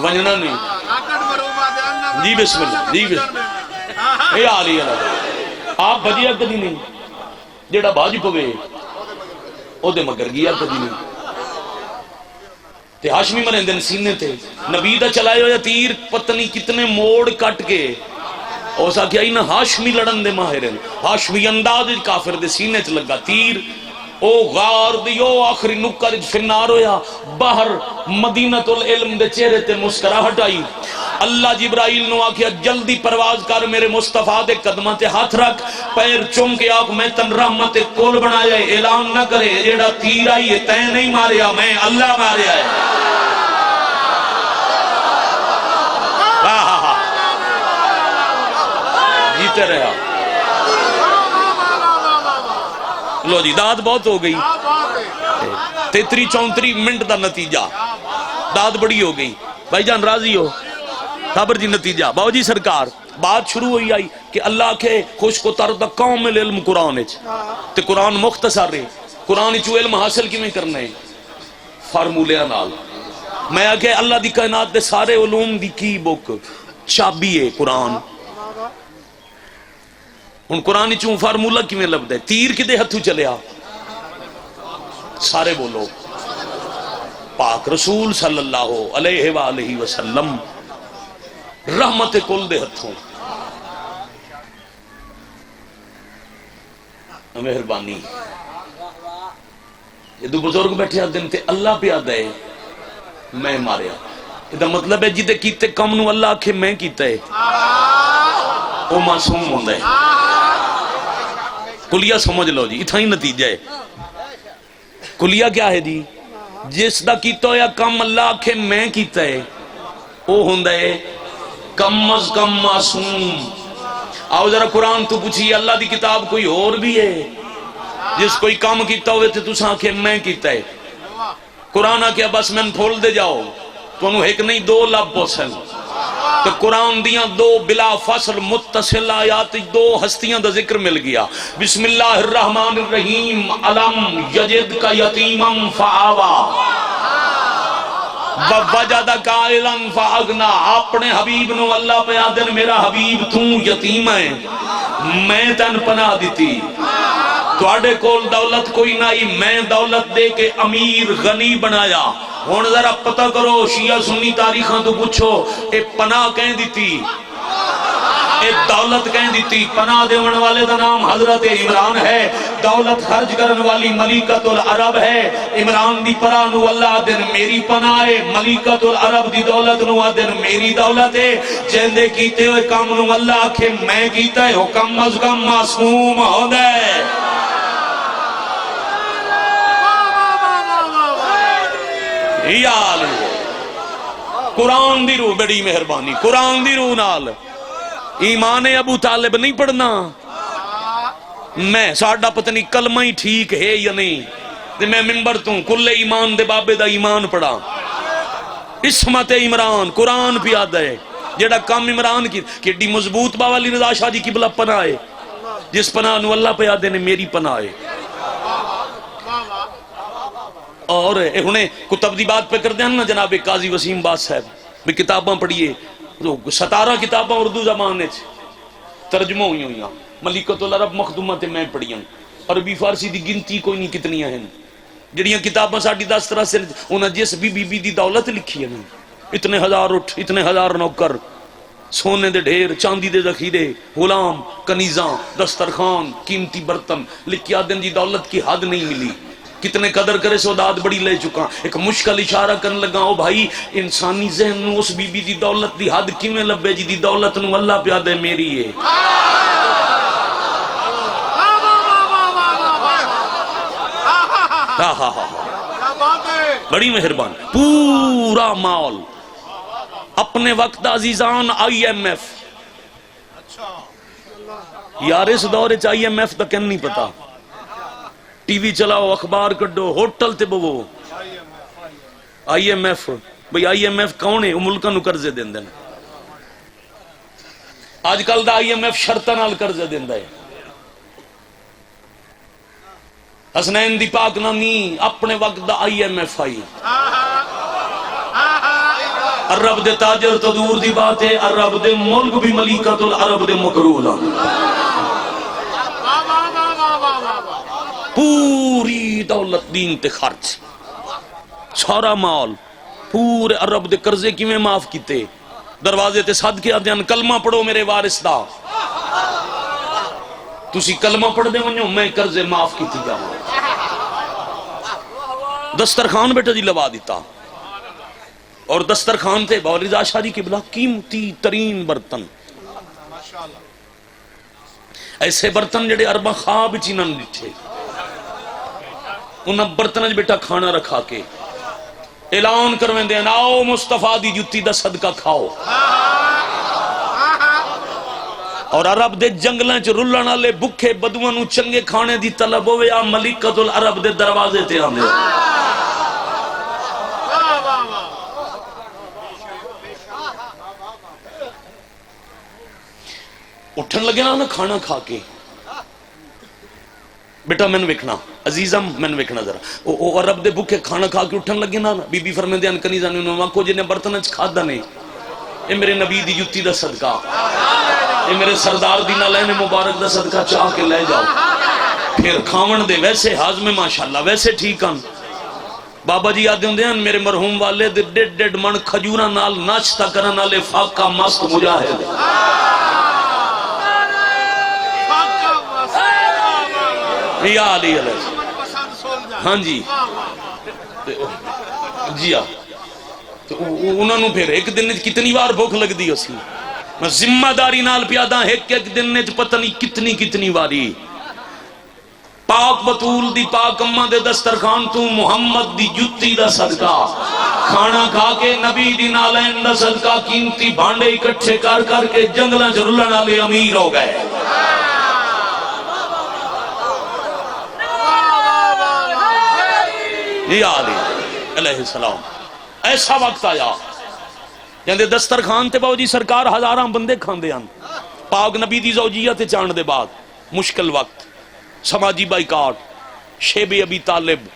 ونجنا نہیں. جی بسم اللہ جی بسم اللہ. یا علی آپ بھجیا کدی نہیں جڑا بھج پوے او دے مگر گیا کدی نہیں. تے ہاشمی مرندن سینے تے نبی دا چلائے ہویا تیر پتنی کتنے موڑ کٹ کے او سا کیا ہی نا ہاشمی لڑن دے ماہرین. ہاشمی انداز کافر دے سینے چ لگا تیر او غار دیو آخری نکر فنار ہویا. باہر مدینۃ العلم دے چہرے تے مسکراہٹ آئی. اللہ جبرائیل نو آکھیا جلدی پرواز کر میرے مصطفیٰ دے قدمہ تے ہاتھ رکھ پیر چوم کے آکھ میں تن رحمت کول بنایا ہے. اعلان نہ کرے جیڑا تیر آئی ہے تے نہیں ماریا میں اللہ ماریا ہے. جیتے رہا. لو جی داد بہت ہو گئی 33-34 منٹ دا نتیجہ داد بڑی ہو گئی. بھائی جان راضی ہو خبر جی نتیجہ باو جی سرکار بات شروع ہوئی آئی کہ اللہ کے خوش کو ترد کامل علم قرآن تے قرآن مختصر ہے. قرآن چو علم حاصل کی میں کرنا ہے فارمولے نال. میں آگے اللہ دی کائنات دے سارے علوم دی کی بک چابی ہے قرآن. ان قرآن چوں فارمولہ کی میں لب دے تیر کی دے ہتھو چلیا سارے بولو پاک رسول صلی اللہ علیہ وآلہ وسلم رحمت کل دے ہتھوں. مہربانی یہ دو بزرگ بیٹھے دن تے اللہ پہ آدھے میں ماریا. یہ مطلب ہے جیدے کیتے کم نو اللہ آکھے میں کیتا ہے وہ معصوم ہوندہ ہے. کلیہ سمجھ لو جی اتھا ہی نتیجہ ہے. کلیہ کیا ہے جی جس دا کیتا ہو یا کم اللہ آکھے میں کیتا ہے وہ ہوندہ ہے کم از کم معصوم. آؤ ذرا قرآن تو پوچھی اللہ دی کتاب کوئی اور بھی ہے جس کوئی کام کیتا ہوئے تھے تو ساکھے میں کیتا ہے. قرآن آکھے بس میں پھول دے جاؤ تو انہوں ایک نہیں دو لب پوسن. تو قرآن دیاں دو بلا فصل متصل آیات دو ہستیاں دا ذکر مل گیا. بسم اللہ الرحمن الرحیم علم یجد کا یتیمم فآوا وَوَجَدَكَ عَائِلًا فَأَغْنَا. اپنے حبیب نو اللہ پہ آدن میرا حبیب تو یتیم ہے میں تن پناہ دیتی. توڑے کول دولت کوئی نائی میں دولت دے کے امیر غنی بنایا. ہون ذرا پتہ کرو شیعہ سنی تاریخاں تو پوچھو اے پناہ کہیں دیتی اے دولت کہیں دیتی. پناہ دیون والے دا نام حضرت عمران ہے. دولت خرج کرن والی ملیکۃ العرب ہے. عمران دی پناہ نو اللہ دن میری پناہ ہے. ملیکۃ العرب دی دولت نو دن میری دولت ہے. جیندے کیتے ہوئے کام نو اللہ آکھے میں کیتا ہے حکم از کم معصوم ہو دے. قرآن دی روح بڑی مہربانی. قرآن دی روح نال ایمان ابو طالب نہیں پڑھنا. میں ساڑھا پتہ نہیں کلمہ ہی ٹھیک ہے یا نہیں میں منبر تو کل ایمان دے بابے دا ایمان پڑھا. اسمت عمران قرآن پہ آدھا ہے جیڑا کام عمران کی کیڈی مضبوط باوالی رضا شاہ جی کی بلا پناہ ہے جس پناہ نو اللہ پہ آدھے نے میری پناہ ہے. اور انہیں کتب دی بات پہ کر دیں نا جناب قاضی وسیم باز صاحب بھی کتاباں پڑھئے 17 کتاباں اردو زبانے ترجمہ ہوئی ہوئی ہیں. ملیکۃ العرب مخدومت میں پڑھیاں. عربی فارسی دی گنتی کوئی نہیں کتنی ہیں جڑیاں کتاباں ساڑھی 10 طرح سے انہاں جس بی بی دی دولت لکھی ہیں. اتنے ہزار اٹھ اتنے ہزار نوکر سونے دے ڈھیر چاندی دے ذخیرے غلام کنیزاں دسترخوان قیمتی برتن لکھیا دن دی دولت کی حد نہیں ملی. کتنے قدر کرے سوداد بڑی لے چکا. ایک مشکل اشارہ کرنے لگا او بھائی انسانی ذہن نو اس بی بی دی دولت دی حد کیویں لبے جی دی دولت نو اللہ پیادے میری ہے. ہاں ہاں ہاں بڑی مہربان. پورا مال اپنے وقت عزیزان آئی ایم ایف. یار اس دور آئی ایم ایف تک نہیں پتا. ٹی وی چلاؤ اخبار کڈو ہوٹل تے بو آئی ایم ایف. بھئی آئی ایم ایف کون ہے؟ وہ ملکاں نو قرضے دیندے نے. آج کل دا آئی ایم ایف شرطاں نال قرضے دیندا ہے. حسنین دی پاک نامی اپنے وقت دا آئی ایم ایف آئی. عرب دے تاجر تو دور دی بات ہے، عرب دے ملک بھی ملیکۃ العرب دے مقرول. پوری دولت دین تے خرچ، سارا مال، پورے عرب دے قرضے کیویں معاف کیتے. دروازے تے صدقے آدیاں کلمہ پڑھو میرے وارث دا. تسی کلمہ پڑھ دے ونجو میں قرضے معاف کیتی جاواں. دسترخوان بیٹا جی لوا دیتا، اور دسترخوان تے باولی رضا شاہ جی قبلہ قیمتی ترین برتن، ایسے برتن جڑے عرباں خواب چ نہ ڈٹھے. انہاں برتن وچ بیٹا کھانا رکھا کے اعلان کرویں دے آؤ مصطفیٰ دی جُتی دا صدقہ کھاؤ. اور عرب دے جنگلاں چ رلن والے بکھے بدواں نو چنگے کھانے دی طلب ہوے آ ملیکۃ العرب دے دروازے تے آندے. اٹھن لگے نا کھانا کھا کے بیٹا میں نے ویکھنا عزیزم میں نے ویکھنا ذرا او عرب دے بھوکے کھانا کھا کے اٹھن لگے نا بی بی فرمیندے ان کنی جان نو کو جنے برتن وچ کھادا نہیں اے میرے نبی دی جُتی دا صدقہ اے میرے سردار دی نالین مبارک دا صدقہ چاہ کے لے جاؤ. پھر کھاون دے ویسے ہاضمے ماشاءاللہ ویسے ٹھیک ہن. بابا جی آدے ہوندے ہیں میرے مرحوم والے دے ڈیڑھ من کھجوراں نال ناشتہ کرن والے فاقہ مست مجاہد. یا علی علیہ ہاں جی جی انہوں نے پھر ایک دن کتنی بار بھوک لگ دی اسی میں ذمہ داری نال پیادا ایک دن پتہ نہیں کتنی باری. پاک بطول دی پاک اماں دے دسترخوان تو محمد دی جُتی دا صدقہ کھانا کھا کے نبی دی نالین دا صدقہ قیمتی بھانڈے اکٹھے کر کے جنگلاں چ رلن والے امیر ہو گئے. یا علی علیہ السلام ایسا وقت آیا جندے دسترخوان تے باو جی سرکار ہزاراں بندے کھاندے ہن. پاک نبی دی زوجیت چاند دے بعد مشکل وقت سماجی بائیکاٹ شیب ابی طالب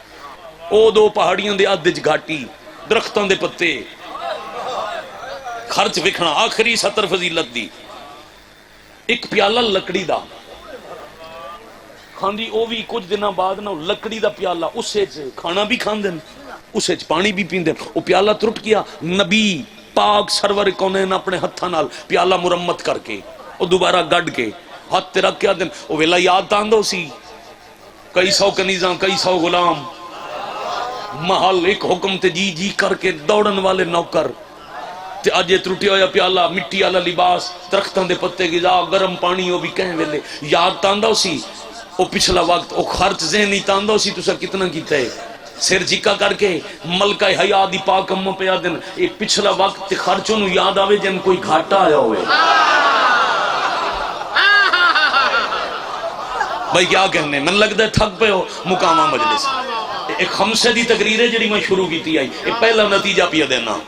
او دو پہاڑیاں دے ادھ گھاٹی درختاں دے پتے خرچ وکھنا آخری سطر فضیلت دی ایک پیالہ لکڑی دا کھاندی او بھی کچھ دنوں بعد نا لکڑی دا پیالہ اسے کھانا بھی کھاندے اسے پانی بھی پیندے. او پیالہ ٹوٹ گیا نبی پاک سرور کونین اپنے ہتھاں نال پیالہ مرمت کر کے او دوبارہ گڈ کے ہاتھ تے رکھ کے دن او ویلا یاد تاندو سی کئی سو کنیزاں کئی سو غلام محل ایک حکم تے جی کر کے دوڑن والے نوکر تے اج یہ ٹوٹیا ہویا پیالہ مٹی والا لباس درختاں دے پتے غذا گرم پانی او بھی کہیں ویلے یاد تاندو سی. او پچھلا وقت او خرچ ذہنی تاندو سی تسا کتنا کیتا ہے سر چکا کر کے ملکہ حیا دی پاک اماں پہ آدن اے پچھلا وقت خرچوں نو یاد آوے جن کوئی گھاٹا آیا ہوئے. بھائی کیا کہنے من لگتا ہے تھک پہ ہو مقامہ مجلس ایک خمسے دی تقریر ہے جڑی میں شروع کی تھی آئی ایک پہلا نتیجہ پیا دینا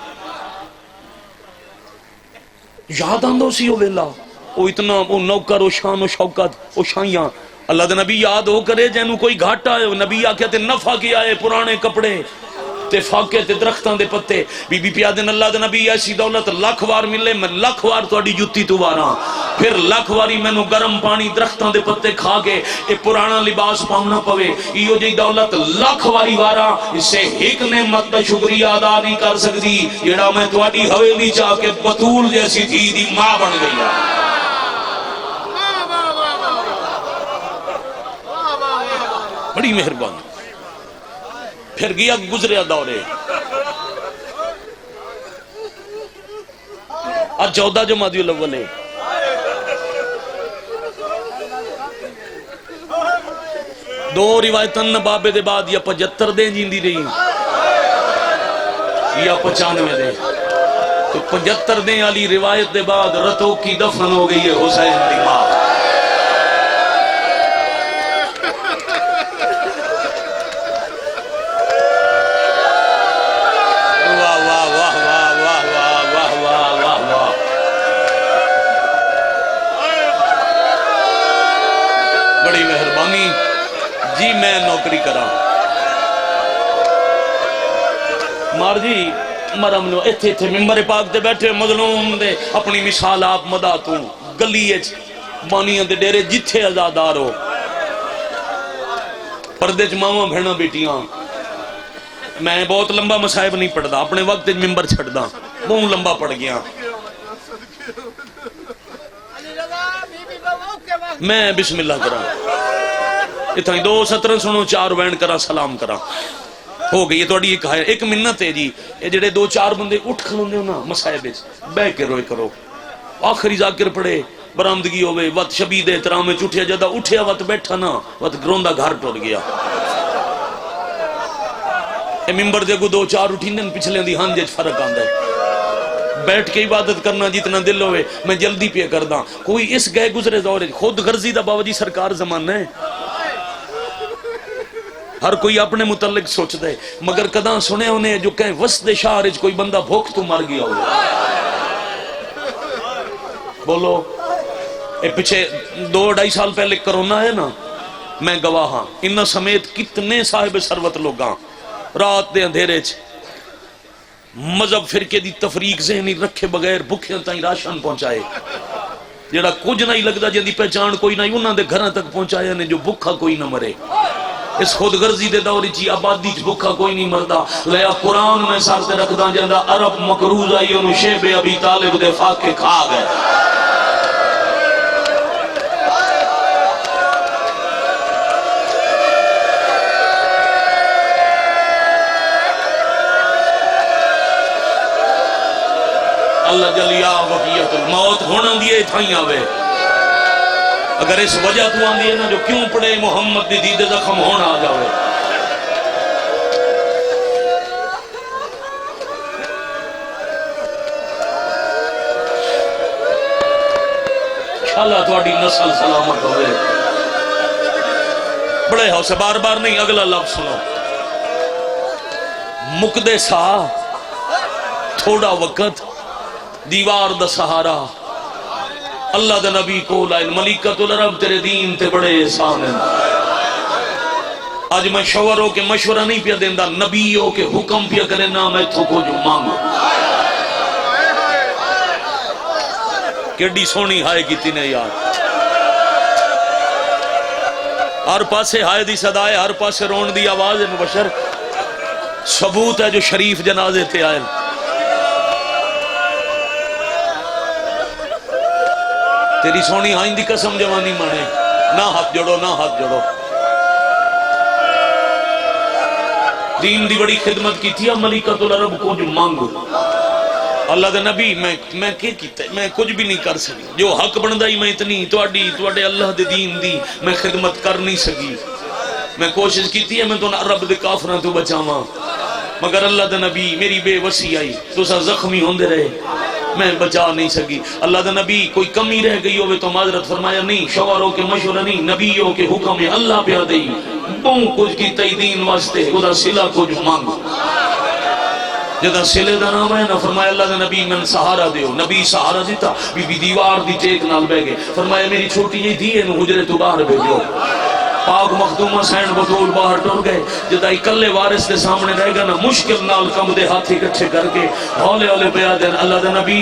یاد آندو سی ہو ویلا او اتنا او نوکر او شان او شوکت او شائیاں اللہ دے نبی یاد ہو کرے جنہوں کوئی گھاٹا ہے نبی آکھیا تے نفع کیا ہے پرانے کپڑے تے فاقے تے درختاں دے پتے بی بی پیا دن اللہ دے نبی ایسی دولت لکھ وار ملے میں لکھ وار تہاڈی جُتی تو واراں پھر لکھ واری مینوں گرم پانی درختاں دے پتے کھا کے اے پرانا لباس پاونا پوے ایو جی دولت لکھ واری واراں اسے ایک نعمت دا شکریہ ادا نہیں کر سکتی جڑا میں تہاڈی حویلی چا کے بطول جیسی دھی دی ماں بن گئی ہے. بڑی مہربانی. پھر گیا گزریا دورے آج 14 جمادی الاول ہے دو روایتن بابے دے بعد یا 75 دے جیندی رہی یا 95 دے، تو 75 دے علی روایت دے بعد رتو کی دفن ہو گئی ہے حسین دی ماں۔ واہ واہ واہ واہ واہ واہ واہ واہ واہ، بڑی مہربانی جی، میں نوکری کرا مار جی مرم نو ایتھے ایتھے ممبر پاک تے بیٹھے مظلوم دے اپنی مثال آپ مدا تو گلی اچ بانیاں دے ڈیرے جتھے آزادار ہو پردے چ ماواں بہناں بیٹیاں۔ میں بہت لمبا مصائب نہیں پڑھدا، اپنے وقت ممبر چھڑدا، بہت لمبا پڑھ گیا۔ میں بسم اللہ کرا اتنا 2 سطر سنو، 4 وین کرا، سلام کرا، ہو گئی۔ یہ تھوڑی ایک منت ہے جی، یہ جڑے 2-4 بندے اٹھ کھلوندے ہو نا مصائب وچ بہ کے روئے کرو، آخری ذاکر پڑھے برآمدگی ہوئے، وقت شبید احترام میں اٹھیا، جدا اٹھیا وقت بیٹھا نا وقت گروندا گھر ٹوٹ گیا۔ اے ممبر دے کو 2-4 اٹھیندن پچھلے دی ہاں جج فرق آندا ہے۔ بیٹھ کے عبادت کرنا جتنا دل ہوئے، میں جلدی پہ کردا، کوئی اس گئے گزرے دور خود غرضی دا بابا جی سرکار زمانہ ہے، ہر کوئی اپنے متعلق سوچ دے، مگر کداں سنے ہونے جو کہیں وسط شہر وچ کوئی بندہ بھوک تو مر گیا ہو۔ بولو اے پیچھے 2-2.5 سال پہلے کرونا ہے نا، میں گواہ ہاں، انہاں سمیت کتنے صاحب ثروت لوگاں رات دے اندھیرے چ مذہب فرقے دی تفریق ذہنی رکھے بغیر بھکھیاں تائیں راشن پہنچائے، جڑا کچھ نہیں لگدا جن دی پہچان کوئی نہیں انہاں دے گھراں تک پہنچایا نے جو بھکھا کوئی نہ مرے۔ اس خود غرضی دے دور چی آبادی چ بھکھا کوئی نہیں مردا، لیا قرآن میں ساتھ رکھدا جاندا عرب مقروض آئی انہوں شیب ابی طالب دے فاقے کھا گئے۔ اللہ جلیا وقیت الموت ہونا دیئے تھائیں آوے، اگر اس وجہ تو آن دیئے نا جو کیوں پڑے محمد دی دید زخم ہونا آ جاوے۔ انشاءاللہ تھوڑی نسل سلامت ہوئے۔ بڑے ہو سے بار بار نہیں، اگلا لفظ سنو، مقدے سا تھوڑا وقت دیوار دا سہارا، اللہ دا نبی کو لائن ملیکت العرب تیرے دین تے بڑے احسان ہیں۔ آج میں شور ہو کے مشورہ نہیں پیا دیندہ، نبی ہو کے حکم پیا کرے نا میں تو کو جو مانگو۔ کیڑی سونی ہائے کی تینے یار، ہر پاسے ہائے دی صدائے، ہر پاسے رون دی آواز مبشر، ثبوت ہے جو شریف جنازے تے آئے۔ تیری سونی ہائیں دی قسم جوانی مانے، نہ ہاتھ جوڑو نہ ہاتھ جوڑو۔ دین دی بڑی خدمت کی تھی، ملیکت العرب کو جو مانگو۔ اللہ دے نبی میں کیا کیتا ہے، میں کچھ بھی نہیں کر سکی، جو حق بندائی میں اتنی توڑے اللہ دے دین دی میں خدمت کر نہیں سکی۔ میں کوشش کی تھی ہے میں تو رب دے کافران تو بچاواں، مگر اللہ دے نبی میری بے وسی آئی تو سا زخمی ہوندے رہے، میں بچا نہیں سکی۔ اللہ دا نبی کوئی کمی رہ گئی ہوئے تو معذرت فرمایا نہیں، شواروں کے مشورہ نہیں، نبیوں کے حکم ہے اللہ پہ آدھئی بہن کچھ کی تیدین واسطے خدا صلح کچھ مانگو۔ جدا صلح دا نام ہے نا، فرمایا اللہ دا نبی من سہارا دیو، نبی سہارا دیتا، بی بی دیوار دی ٹیک نال بے گئے، فرمایا میری چھوٹی یہ دی ہے نو حجرے تو باہر بھیجو۔ پاک مخدومہ سین بطول باہر ٹور گئے، جدا اکلے وارث دے سامنے رہ گا نا، مشکل نال کم دے ہاتھی کچھے کر کے ہولے ہولے پہ آدھیں اللہ دا نبی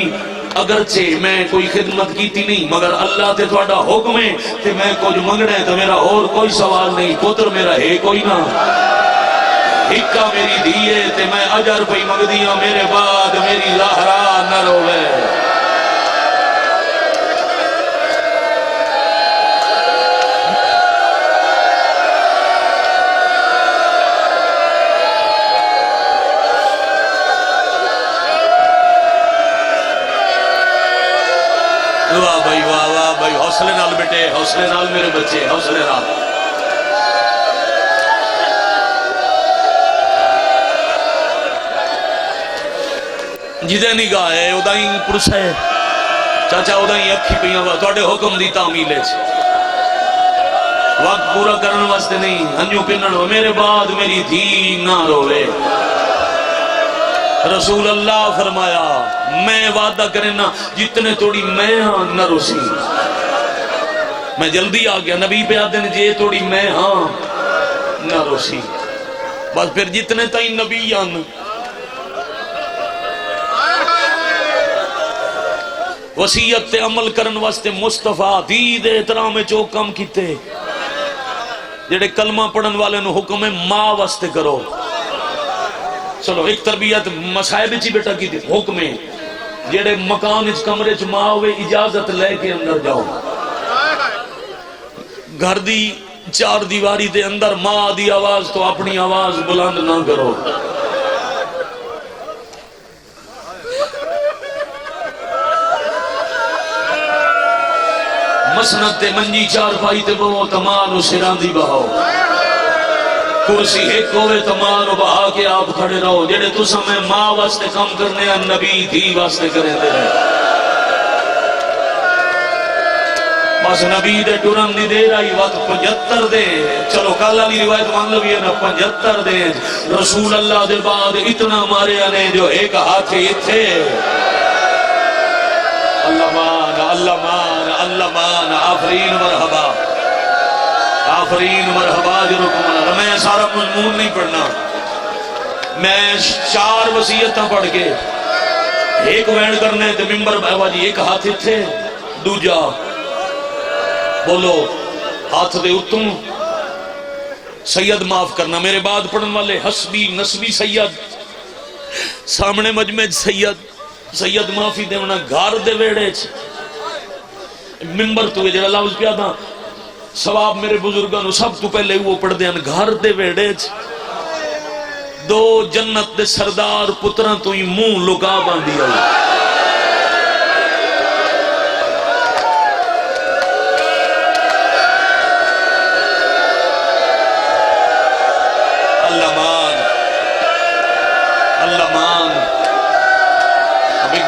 اگرچہ میں کوئی خدمت کیتی نہیں، مگر اللہ تے تھوڑا حکم ہے تے میں کچھ منگنے تو میرا اور کوئی سوال نہیں، پتر میرا ہے کوئی نہ، ہکا میری دیئے تے میں اجر پہ مگ دیا، میرے بعد میری زہرا نہ روے۔ واہ بھائی واہ واہ بھائی، حوصلے نال بیٹے، حوصلے نال میرے بچے، حوصلے نال۔ جدے نگاہ ہے ادا ہی پرس ہے چاچا ادا ہی اکھی پہ تھوڑے حکم دی تعمیل ہے وقت پورا کرنے واسطے نہیں ہنجو پنن ہو میرے بعد میری دھی نہ روے رسول اللہ فرمایا میں وعدہ کرے نا جتنے توڑی میں ہاں نہ روسی میں جلدی آ گیا نبی پہ آدھے جے توڑی میں ہاں نہ روسی بس پھر جتنے تائیں نبی آن وسیعت تے عمل کرن واسطے مصطفیٰ دید احترام چو کم کیتے جڑے کلمہ پڑھن والے نو حکم ہے ماں واسطے کرو چلو ایک تربیت مسائب چی بیٹا کی تھی حکم ہے جڑے مکان اچ کمرے چ ماں ہوئے اجازت لے کے اندر جاؤ گھر دی چار دیواری دے اندر ماں دی آواز تو اپنی آواز بلند نہ کرو مسند تے منجی چار پائی تے بہو تمانو سران دی بہو کرسی ایک ہوئے تمانو بہا کے آپ کھڑے رہو جڑے تو سمیں ماں واسطے کم کرنے ہیں نبی دھی واسطے کریں دے رہے بس نبی دے ٹورن دی دے رہی وقت 75 دے چلو کل علی روایت مان لو یہ نا 75 دے رسول اللہ دے بعد اتنا مارے آنے جو ایک ہاتھ ہی تھے اللہ مان اللہ مان اللہ مان آفرین مرحبا آفرین مرحبا جو رکمانا میں سارا مضمون نہیں پڑھنا میں 4 وصیتاں پڑھ کے ایک وینڈ کرنے تے ممبر بہوا جی ایک ہاتھ تھے دوجا بولو ہاتھ دے اتوں سید معاف کرنا میرے بعد پڑھن والے حسبی نسبی سید سامنے مجمع سید معافی دے ونا گھر دے ویڑے ممبر تو جڑا لفظ پیا تھا ثواب میرے بزرگاں سب تو پہلے وہ پڑھ دے گھر دے ویڑے دو جنت دے سردار پتراں تو ہی منہ لکا باندھی آئی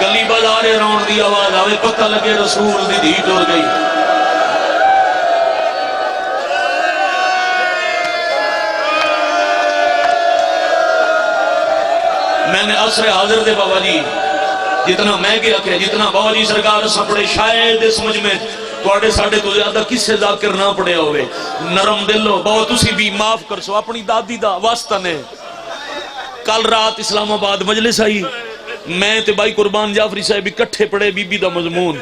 گلی بازارے رون دی آواز آوے پتہ لگے رسول دی دھی ٹور گئی میں نے عصر حاضر دے بابا جی جتنا میں گیا کہ جتنا بابا جی سرکار سپڑے شاید اس سمجھ میں توڑے ساڑھے تو زیادہ کس سے ذاکر نہ پڑے ہوئے نرم دل ہو بابا تسی بھی معاف کر سو اپنی دادی دا واسطہ نے کل رات اسلام آباد مجلس آئی میں تے بھائی قربان جعفری صاحب اکٹھے پڑھے بی بی دا مضمون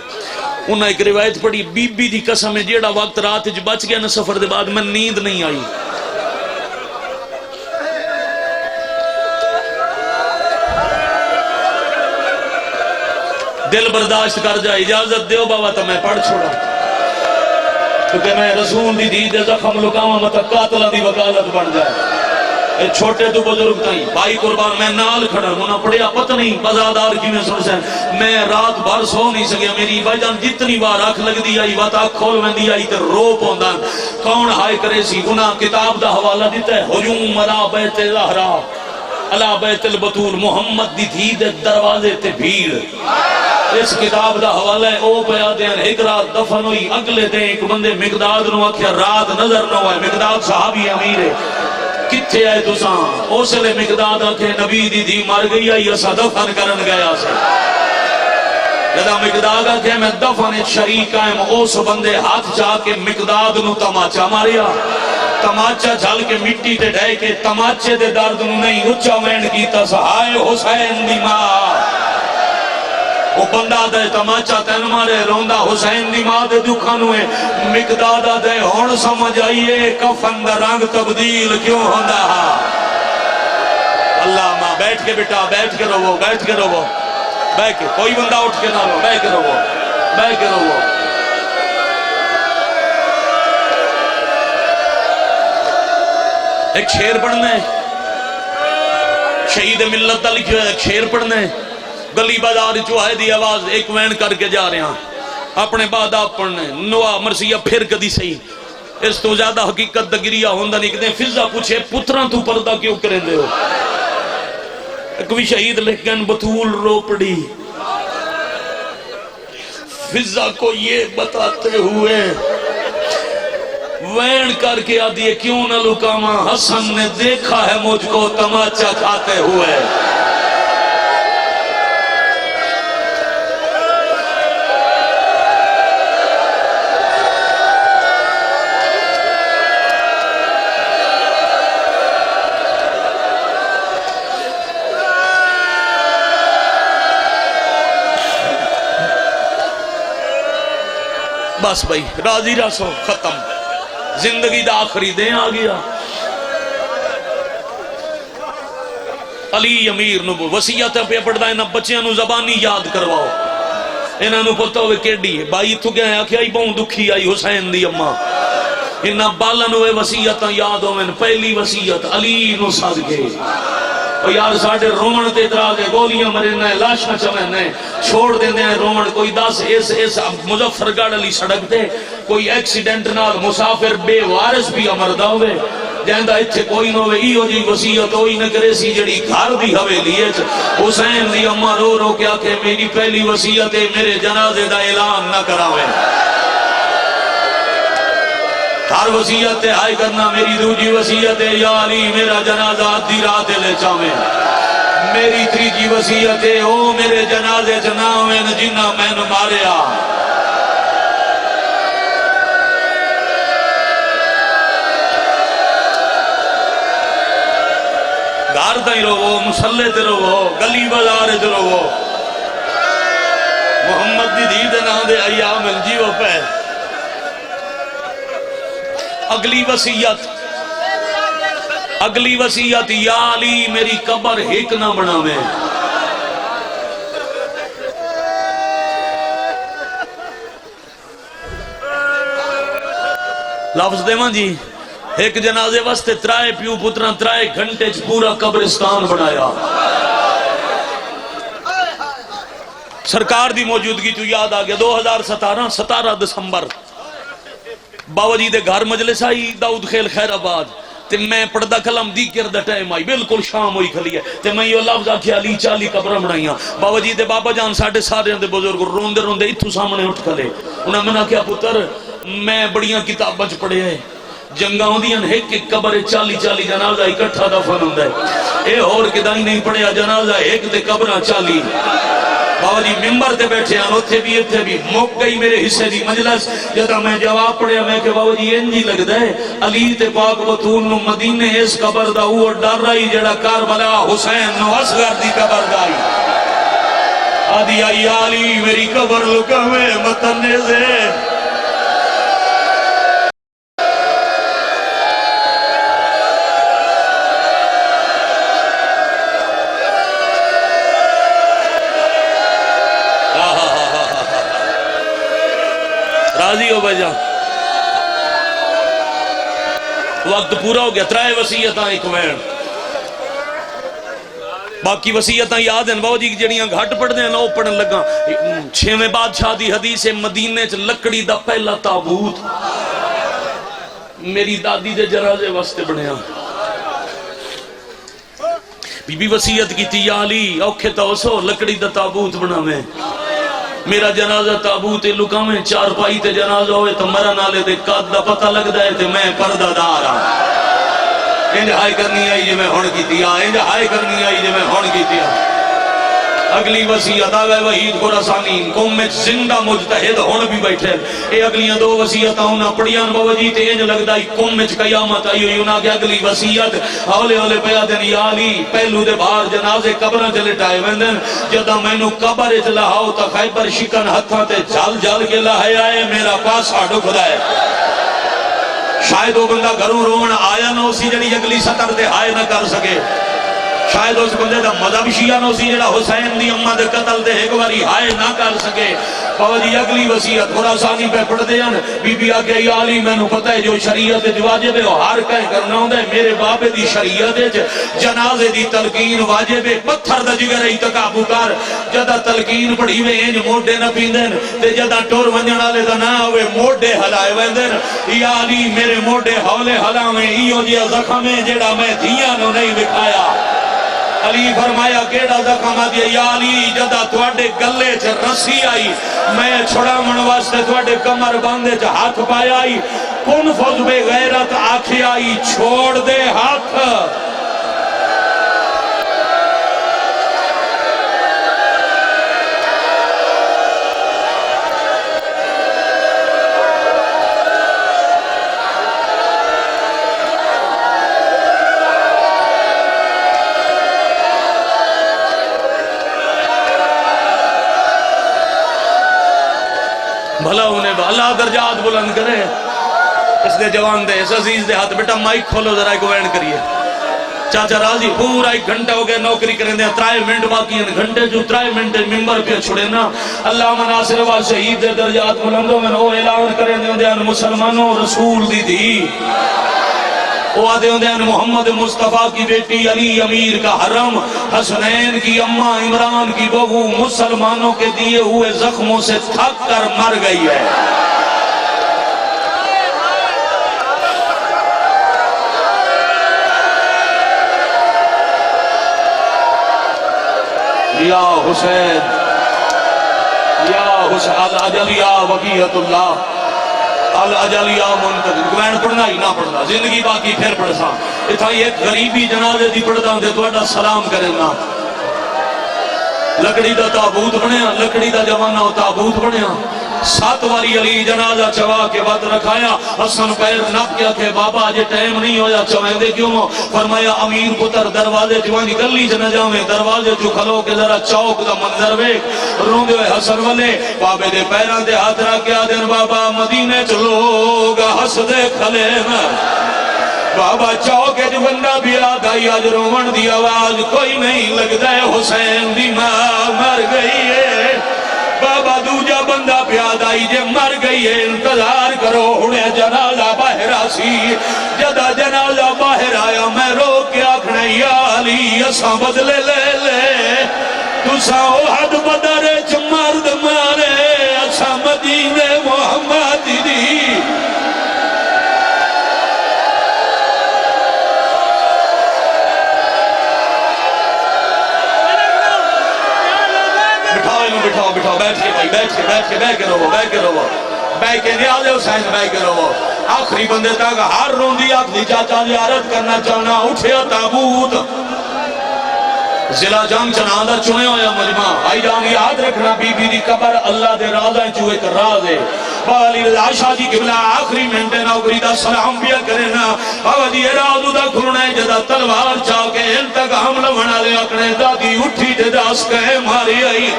انہاں ایک روایت پڑھی بی بی دی قسم ہے جیڑا وقت رات وچ بچ گیا نا سفر دے بعد میں نیند نہیں آئی دل برداشت کر جائے اجازت دیو بابا تو میں پڑھ چھوڑا کیونکہ میں رسول دی دید زخم لکاواں مت قاتل دی وکالت بن جائے اے چھوٹے تو بزرگ تھا بھائی قربان میں نال کھڑا ہونا پڑیا پتہ نہیں بزادار کی میں سن سن میں رات بھر سو نہیں سکیا میری بھائی جان جتنی بار آنکھ لگ دی آئی بات آنکھ کھول میں دی آئی تے رو پوندا کون ہائے کرے سی گناہ کتاب دا حوالہ دیتا ہے ہجوم علی بیت زہرا علی بیت البتول محمد دی دید دروازے تے بھیڑ اس کتاب دا حوالہ ہے او پیا دین ایک رات دفن ہوئی اگلے دن ایک بندے مقداد نو آکھیا رات نظر نہ ہوئے مقداد صحابی امیر ہے کتھے آئے تو ساں اوسلے مقداد آکھے نبی دی دی مر گئی آئی اسا دفن کرن گیا سے جدا مقداد آکھے میں دفن شریک آئیم اوس بندے ہاتھ جا کے مقداد نو تماچا ماریا تماچا جھل کے مٹی تے ڈھائے کے تماچے دے درد نو نہیں اچھا وینڈ کیتا سہائے حسین دی ماں وہ بندہ دے تماچا تین مارے روندہ حسین دی ماں دے دکھانوے مقدادہ دے ہون سمجھ آئیے کفن دا رنگ تبدیل کیوں ہوندہ اللہ ماں بیٹھ کے بیٹا بیٹھ کے رو بیٹھ کے رو بیٹھ کے کوئی بندہ اٹھ کے نہ رو بیٹھ کے رو بیٹھ کے رو ایک شیر پڑھنے شہید ملت دا لکھو ہے ایک شیر پڑھنے گلی بازار جو ہے دی آواز ایک وین کر کے جا رہے ہیں اپنے بعد آپ پڑھنے نوا مرسیہ پھر کدی صحیح اس تو زیادہ حقیقت دا گریہ ہوندہ نہیں کہتے فضا پوچھے پتران تو پردہ کیوں کریں دے ہو ایک بھی شہید لکھ گئے بطول رو پڑی، فضا کو یہ بتاتے ہوئے وین کر کے آدھی کیوں نہ لکاواں، حسن نے دیکھا ہے مجھ کو تماچا کھاتے ہوئے۔ بس بھائی راضی رسو، ختم، زندگی دا آخری دن آ گیا۔ علی امیر نو وصیت پہ پڑھدا ہے نہ بچیاں نو زبانی یاد کرواؤ، انہاں نو پتہ ہوئے کیڑی ہے۔ بائی اتھو گیا آکھیا ای بہوں دکھی آئی حسین دی اماں، انہاں بالن ہوئے وصیتاں یاد ہوئن۔ پہلی وصیت علی نو صدقے، او یار ساڑھے رومن تے اعتراض ہے، گولیاں مرنے لاشاں چوہنے چھوڑ دیندے ہیں رومن۔ کوئی دس اس مظفر گڑھ علی سڑک تے کوئی ایکسیڈنٹ نال مسافر بے وارث بھی مردہ ہوئے، جہندہ اتھے کوئی نہ ہوئے، ایو جی وصیت ہوئی نہ کرے سی جڑی گھر دی حویلی ہے۔ حسین دی اماں رو رو کیا کہ میری پہلی وصیت ہے میرے جنازے دا اعلان نہ کراویں۔ ہر وصیت ہے ہائے کرنا، میری دوجی وصیت ہے یا علی میرا جنازہ آدھی رات لے چاویں۔ میری تیجی وصیت ہے او میرے جنازے جناویں جنہ میں نے ماریا۔ گھر تے رہو، مسلے تے رہو، گلی بازار تے رہو، محمد دی دھی دے نام دے ایام جیو پہ۔ اگلی وصیت یا علی میری قبر ایک نہ بناویں۔ لفظ دیواں جی، ایک جنازے واسطے ترائے پیو پتران ترائے گھنٹے پورا قبرستان بنایا۔ سرکار دی موجودگی تو یاد آ گیا 2017 دسمبر بابا جی دے گھر مجلس آئی داؤد خیل خیر آباد تے میں پردہ کلم دی کردہ ٹائم آئی بالکل شام ہوئی کھلی ہے تے میں یہ لفظ آکھی علی 40 قبرہ بنائیاں۔ بابا جی دے بابا جان ساڑھے دے بزرگ روندے روندے اتھو سامنے اٹھ کھلے، انہاں میں نے کہا پتر میں بڑیاں کتاباں چ پڑھے ہیں جنگاں ہوندیاں ایک ایک قبر 40 جنازہ اکٹھا دفن ہوندا ہے، اے اور کدائی نہیں پڑھیا جنازہ ایک تے قبراں 40۔ بابا جی ممبر تے بیٹھے ہیں اتھے بھی موک گئی میرے حصے دی مجلس۔ جدا میں جواب پڑھیا میں کہ بابا جی انجی لگ دے علی تے پاک بطول نو مدینے اس قبر دا وہ ڈر رہی جڑا کربلا حسین نو اصغر دی قبر دائی۔ آدھی آئی علی میری قبر لکھوے متنے سے۔ راضی ہو بھائی جان، وقت پورا ہو گیا۔ ترائے وصیتاں ایک وین، باقی وصیتاں یاد ہیں بابا جی جڑیاں گھٹ پڑھ دیں نو پڑھن لگا۔ 6ویں بادشاہ دی حدیث مدینے چ لکڑی دا پہلا تابوت میری دادی دے جنازے واسطے بنیا۔ بی بی وصیت کی یا علی اوکھے توسو لکڑی دا تابوت بناویں، میرا جنازہ تابوت لکاویں، چار پائی تے جنازہ ہوئے تو مرن والے دے قد دا پتہ لگ دے تے میں پردہ دار ہاں۔ انج ہائی کرنی آئی جے میں ہن کیتی آ، انج ہائی کرنی آئی جے میں ہن کیتی آ۔ اگلی وصیت آوے وحید خراسانی قوم میں زندہ مجتہد ہون بھی بیٹھے، اے اگلیاں دو وصیتاں انہاں پڑھیاں بابا جی تے انج لگدا ای قوم میں قیامت آئی ہوئی۔ انہاں کہ اگلی وصیت ہولے ہولے پیا دین یا علی پہلو دے باہر جنازے قبراں تے لٹائے ویندن، جدا مینوں قبر وچ لاؤ تا خیبر شکن ہتھاں تے جل جل کے لایا اے میرا پاسا ڈکدا ہے۔ شاید وہ بندہ گھروں رومن آیا نہ اسی جڑی اگلی سطر تے ہائے نہ کر سکے، شاید اس بندے دا مذہب شیعہ نو سی جڑا حسین دی اماں دے قتل دے ایک باری ہائے نہ کر سکے۔ بابا جی اگلی وصیت خراسانی پہ پڑھ دے ہیں، بی بی آگے یا علی میں نو پتہ ہے جو شریعت واجب ہے ہر کہیں کرنا ہوندہ ہے، میرے بابے دی شریعت جنازے دی تلقین واجب ہے، پتھر دا جگر اتقابو کر جدا تلقین پڑھی میں انج موڈے نہ پیندن تے جدا ٹور ونجنا لے دا نہ ہوئے موڈے ہلائے ویندن۔ یا علی میرے موڈے ہولے ہلاویں ایو جیا زخمیں جڑا میں دھیاں نو نہیں بکھایا۔ علی فرمایا کیڑا زخم آ دیا؟ یا علی جدا تواڈے گلے چ رسی آئی میں چھڑاون واسطے تواڈے کمر باندھے چ ہاتھ پایا آئی کن فوج بے غیرت آکھی آئی چھوڑ دے ہاتھ بھلا انہیں اللہ درجات بلند کرے اس دے جوان دے اس عزیز دے ہاتھ بیٹا مائک کھولو ذرا ایک وینڈ کریے چاچا راضی پورا ایک گھنٹہ ہو گیا نوکری کریں دے 3 منٹ باقی ہیں گھنٹے جو 3 منٹ ممبر پہ چھوڑے نا اللہ مناصر و شہید دے درجات بلندوں میں وہ اعلان کریں دے مسلمانوں رسول دی دی وہ آدھے ہوندے ہیں محمد مصطفیٰ کی بیٹی علی امیر کا حرم حسنین کی اماں عمران کی بہو مسلمانوں کے دیے ہوئے زخموں سے تھک کر مر گئی ہے یا حسین الاجل یا وقیت اللہ الاجل یا منتظر میں پڑھنا ہی نہ پڑھنا زندگی باقی پھر پڑھنا اتھا ایک غریبی جنازے دی پڑھتا ہوں دے تو ایڈا سلام کرنا لکڑی دا تابوت بنیا لکڑی دا جوانہ تابوت بنیا 7 واری علی جنازہ چوا کے بعد رکھایا حسن پیر نپ کیا کہ بابا جے ٹائم نہیں ہویا چوہیں دے کیوں فرمایا امیر پتر دروازے جوانی گلی جنہ جاویں دروازے جو کھلو کے ذرا چوک دا منظر وے روندے ہوئے حسن والے بابے دے پیران دے ہاتھ رکھ کے آدھن بابا مدینے چلوگا حس دے کھلے نا بابا چوکے جو بندہ بھی آدھائی آج رومن دی آواز کوئی نہیں لگتا ہے حسین دی ماں مر گئی ہے بابا دوجہ بندہ پیاد آئی جے مر گئی ہے انتظار کرو انہیں جنازہ باہر آسی جدہ جنازہ باہر آیا میں رو کے آکھنے یا علی اساں بدلے لے لے تساں احد بدر چمرد مارے اساں مدینے محمد دی بٹھاؤ بیٹھ کے بھائی بیٹھ کے رہو بیٹھ کے نیازے حسین بیٹھ کے رہو آخری بندے تک ہر روندی آخری چاچا زیارت کرنا چاہنا اٹھیا تابوت ضلع جنگ چناندر چنے ہویا مجمع آئی جان یاد رکھنا بی بی دی قبر اللہ دے رازیں چو ایک راز ہے بابا علی رضا شاہ جی قبلہ آخری منٹے نوکری دا سلام بیا کرنا بابا جی رازو دا کھرنے جدا تلوار چاہ کے انتقام لونا لے اکنے دادی اٹھی جدا اسکے ماری آئی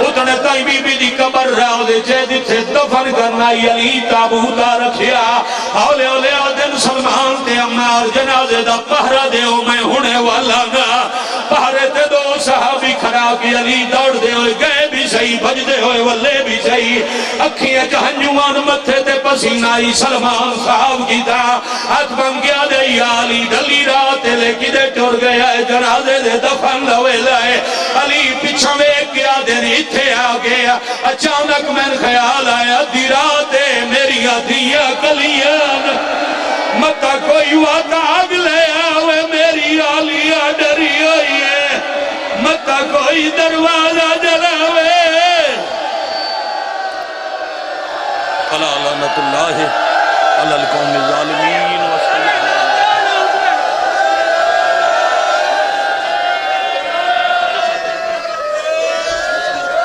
اتنے تائی بی بی دی قبر رازے چے دیتے دفن کرنا علی تابوتا رکھیا اولے اولے آدن سلمان تے امار جنازے دا پہرہ دے میں ہونے والا نا پہرے تے 2 صحابی کھڑا کی علی دوڑ دے ہوئے گئے بھی صحیح بج دے ہوئے واللے بھی صحیح اکھیاں جہنجوان متھے تے پسینائی سلمان صاحب کی دا ہاتھ بن گیا دے یا علی ڈلی رات لے کی دے ٹور گیا ہے جنازے دے دفن لوے لائے علی پیچھا میں گیا دے نیتھے آ گیا اچانک میں خیال آیا دی رات میری آدھیا کلیاں متا کوئی وعدہ آگ لے آوے میری آلیاں ڈری ہوئی ہے متا کوئی دروازہ جلاوے اللہ لعنت اللہ علی القوم